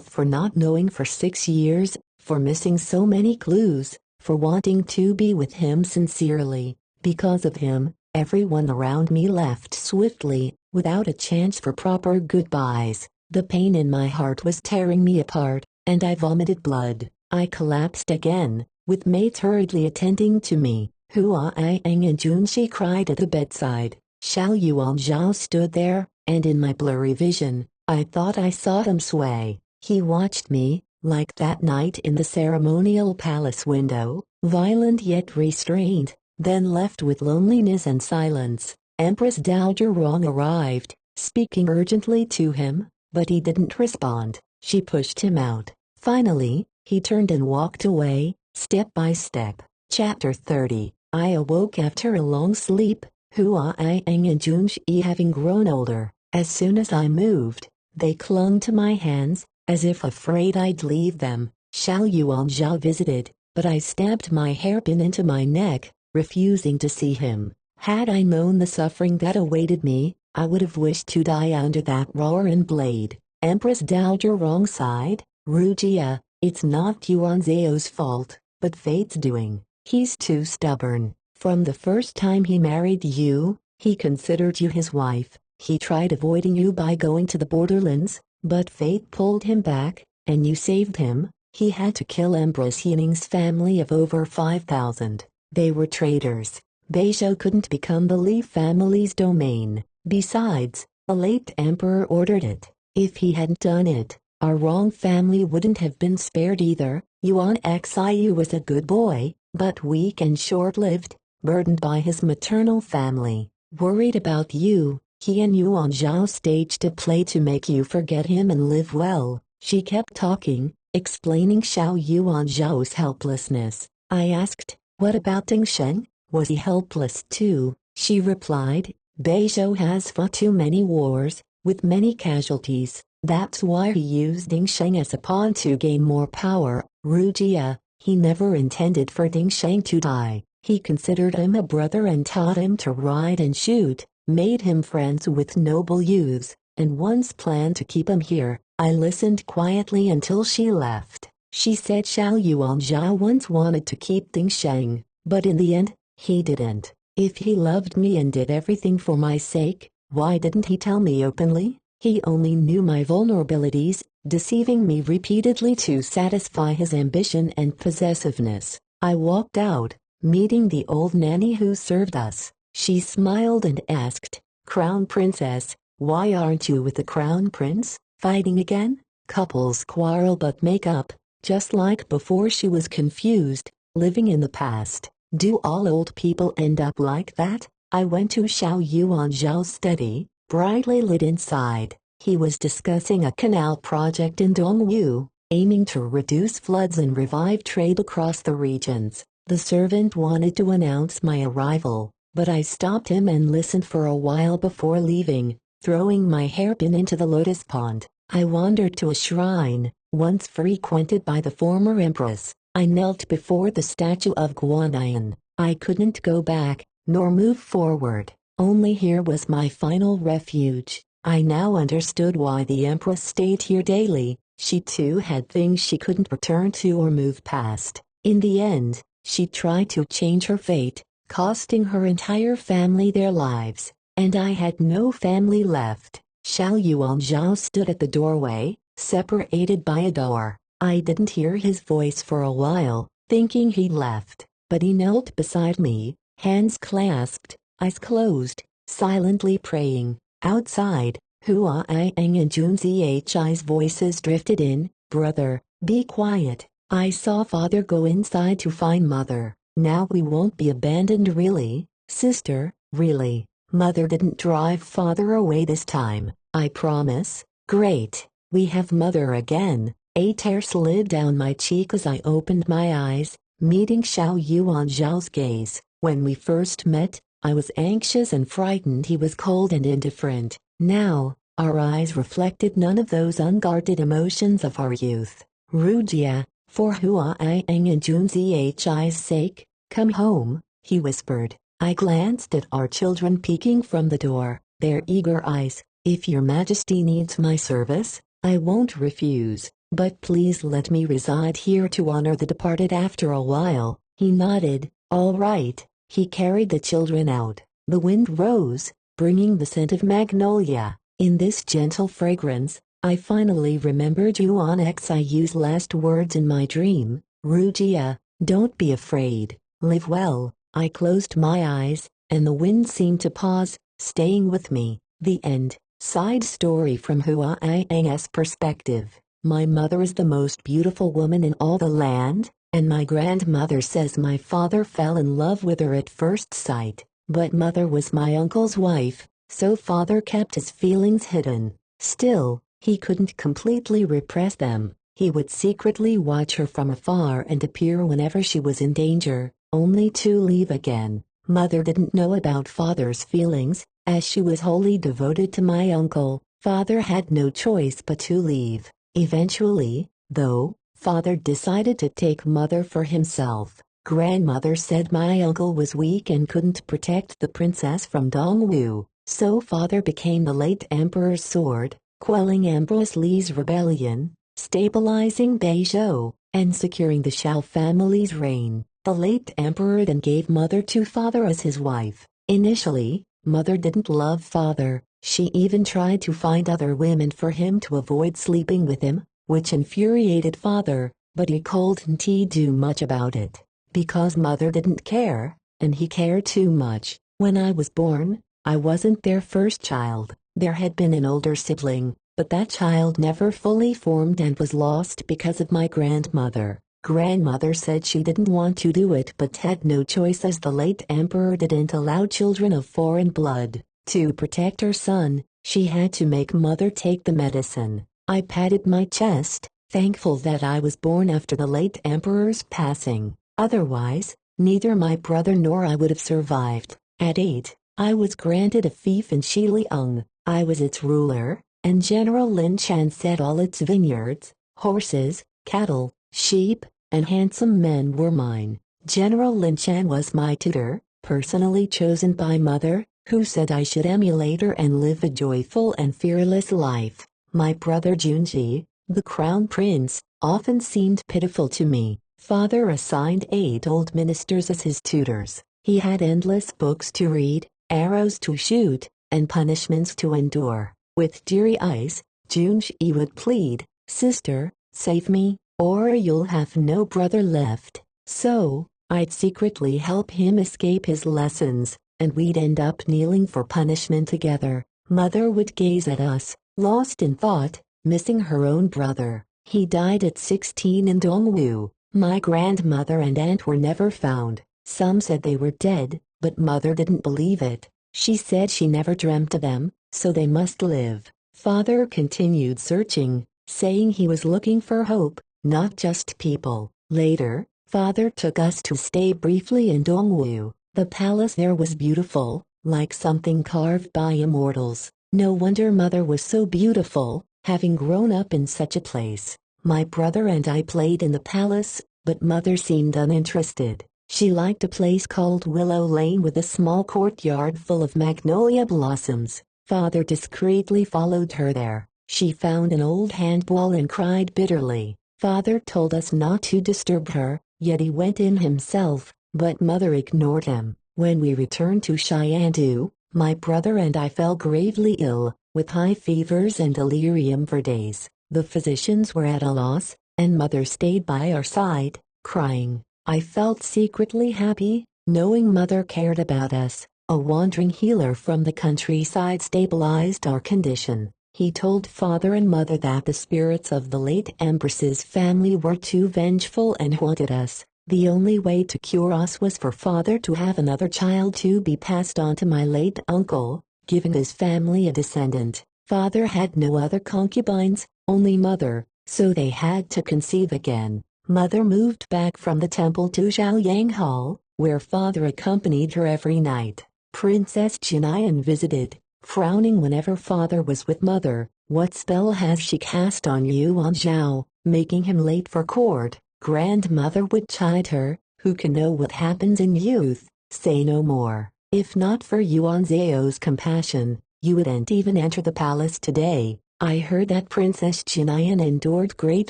for not knowing for 6 years, for missing so many clues, for wanting to be with him sincerely. Because of him, everyone around me left swiftly, without a chance for proper goodbyes. The pain in my heart was tearing me apart, and I vomited blood. I collapsed again, with maids hurriedly attending to me. Hua Aiang and Junshi cried at the bedside. Xiao Yuanzhao stood there, and in my blurry vision, I thought I saw him sway. He watched me, like that night in the ceremonial palace window, violent yet restrained, then left with loneliness and silence. Empress Dowager Rong arrived, speaking urgently to him, but he didn't respond. She pushed him out. Finally, he turned and walked away, step by step. Chapter 30. I awoke after a long sleep, Hua Ai-eng and Junshi having grown older. As soon as I moved, they clung to my hands, as if afraid I'd leave them. Xiao Yuanzhao visited, but I stabbed my hairpin into my neck, refusing to see him. Had I known the suffering that awaited me, I would have wished to die under that roaring blade. Empress Dowager Rong sighed. Rujia, it's not Yuanzhao's fault, but fate's doing. He's too stubborn. From the first time he married you, he considered you his wife. He tried avoiding you by going to the borderlands, but fate pulled him back, and you saved him. He had to kill Empress Yining's family of over 5,000. They were traitors. Bei Zhou couldn't become the Li family's domain. Besides, the late emperor ordered it. If he hadn't done it, our Rong family wouldn't have been spared either. Yuan Xiu was a good boy, but weak and short-lived, burdened by his maternal family. Worried about you, he and Yuan Zhao staged a play to make you forget him and live well. She kept talking, explaining Xiao Yuan Zhao's helplessness. I asked, what about Ding Sheng? Was he helpless too? She replied, Bei Zhou has fought too many wars, with many casualties. That's why he used Ding Sheng as a pawn to gain more power. Rujia, he never intended for Ding Sheng to die. He considered him a brother and taught him to ride and shoot, made him friends with noble youths, and once planned to keep him here. I listened quietly until she left. She said Xiao Yuanzhao once wanted to keep Ding Sheng, but in the end, he didn't. If he loved me and did everything for my sake, why didn't he tell me openly? He only knew my vulnerabilities, deceiving me repeatedly to satisfy his ambition and possessiveness. I walked out, meeting the old nanny who served us. She smiled and asked, Crown Princess, why aren't you with the Crown Prince? Fighting again? Couples quarrel but make up, just like before. She was confused, living in the past. Do all old people end up like that? I went to Xiao Yuanzhao's study, brightly lit inside. He was discussing a canal project in Dongwu, aiming to reduce floods and revive trade across the regions. The servant wanted to announce my arrival, but I stopped him and listened for a while before leaving, throwing my hairpin into the lotus pond. I wandered to a shrine, once frequented by the former empress. I knelt before the statue of Guanyin. I couldn't go back, nor move forward. Only here was my final refuge. I now understood why the empress stayed here daily. She too had things she couldn't return to or move past. In the end, she tried to change her fate, costing her entire family their lives, and I had no family left. Xiao Yuanzhao stood at the doorway, separated by a door. I didn't hear his voice for a while, thinking he'd left, but he knelt beside me, hands clasped, eyes closed, silently praying. Outside, Hua Ai-eng and Jun Zihi's voices drifted in. Brother, be quiet. I saw father go inside to find mother. Now we won't be abandoned really. Sister, really. Mother didn't drive father away this time, I promise. Great, we have mother again. A tear slid down my cheek as I opened my eyes, meeting Xiao Yuanzhao's gaze. When we first met, I was anxious and frightened. He was cold and indifferent. Now, our eyes reflected none of those unguarded emotions of our youth. Rujia, for Hua Ai-eng and Jun Zihi's sake, come home, he whispered. I glanced at our children peeking from the door, their eager eyes. If your majesty needs my service, I won't refuse, but please let me reside here to honor the departed. After a while, he nodded. All right. He carried the children out. The wind rose, bringing the scent of magnolia. In this gentle fragrance, I finally remembered Yuan Xiu's last words in my dream. Rujia, don't be afraid, live well. I closed my eyes, and the wind seemed to pause, staying with me. The end. Side story from Huai's perspective. My mother is the most beautiful woman in all the land, and my grandmother says my father fell in love with her at first sight, but mother was my uncle's wife, so father kept his feelings hidden. Still, he couldn't completely repress them. He would secretly watch her from afar and appear whenever she was in danger, only to leave again. Mother didn't know about father's feelings, as she was wholly devoted to my uncle. Father had no choice but to leave. Eventually, though, father decided to take mother for himself. Grandmother said my uncle was weak and couldn't protect the princess from Dongwu, so father became the late emperor's sword, quelling Empress Li's rebellion, stabilizing Bei Zhou, and securing the Shao family's reign. The late emperor then gave mother to father as his wife. Initially, mother didn't love father. She even tried to find other women for him to avoid sleeping with him, which infuriated father, but he couldn't do much about it. Because mother didn't care, and he cared too much. When I was born, I wasn't their first child. There had been an older sibling, but that child never fully formed and was lost because of my grandmother. Grandmother said she didn't want to do it but had no choice as the late emperor didn't allow children of foreign blood. To protect her son, she had to make mother take the medicine. I patted my chest, thankful that I was born after the late emperor's passing. Otherwise, neither my brother nor I would have survived. At 8, I was granted a fief in Shiliang. I was its ruler, and General Lin Chan said all its vineyards, horses, cattle, sheep, and handsome men were mine. General Lin Chan was my tutor, personally chosen by mother, who said I should emulate her and live a joyful and fearless life. My brother Junji, the crown prince, often seemed pitiful to me. Father assigned 8 old ministers as his tutors. He had endless books to read, arrows to shoot, and punishments to endure. With teary eyes, Junji would plead, "Sister, save me, or you'll have no brother left." So, I'd secretly help him escape his lessons, and we'd end up kneeling for punishment together. Mother would gaze at us, lost in thought, missing her own brother. He died at 16 in Dongwu. My grandmother and aunt were never found. Some said they were dead, but mother didn't believe it. She said she never dreamt of them, so they must live. Father continued searching, saying he was looking for hope, not just people. Later, father took us to stay briefly in Dongwu. The palace there was beautiful, like something carved by immortals. No wonder mother was so beautiful, having grown up in such a place. My brother and I played in the palace, but mother seemed uninterested. She liked a place called Willow Lane with a small courtyard full of magnolia blossoms. Father discreetly followed her there. She found an old handball and cried bitterly. Father told us not to disturb her, yet he went in himself, but mother ignored him. When we returned to Chengdu, my brother and I fell gravely ill, with high fevers and delirium for days. The physicians were at a loss, and mother stayed by our side, crying. I felt secretly happy, knowing mother cared about us. A wandering healer from the countryside stabilized our condition. He told father and mother that the spirits of the late empress's family were too vengeful and haunted us. The only way to cure us was for father to have another child to be passed on to my late uncle, giving his family a descendant. Father had no other concubines, only mother, so they had to conceive again. Mother moved back from the temple to Zhaoyang Hall, where father accompanied her every night. Princess Jinayan visited, frowning whenever father was with mother. "What spell has she cast on Yuan Zhao, making him late for court?" Grandmother would chide her. "Who can know what happens in youth? Say no more. If not for Yuan Zhao's compassion, you wouldn't even enter the palace today." I heard that Princess Jinayan endured great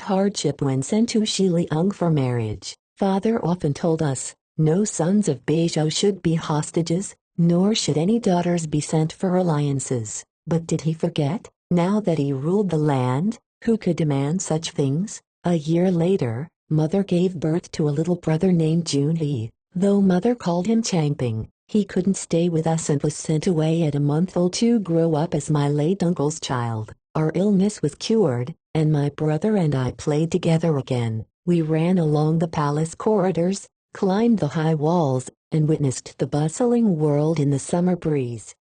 hardship when sent to Shiliang for marriage. Father often told us, no sons of Bei Zhou should be hostages, nor should any daughters be sent for alliances. But did he forget? Now that he ruled the land, who could demand such things? A year later, mother gave birth to a little brother named Junhee. Though mother called him Changping, He couldn't stay with us and was sent away at a month old to grow up as my late uncle's child. Our illness was cured, and my brother and I played together again. We ran along the palace corridors, climbed the high walls, and witnessed the bustling world in the summer breeze.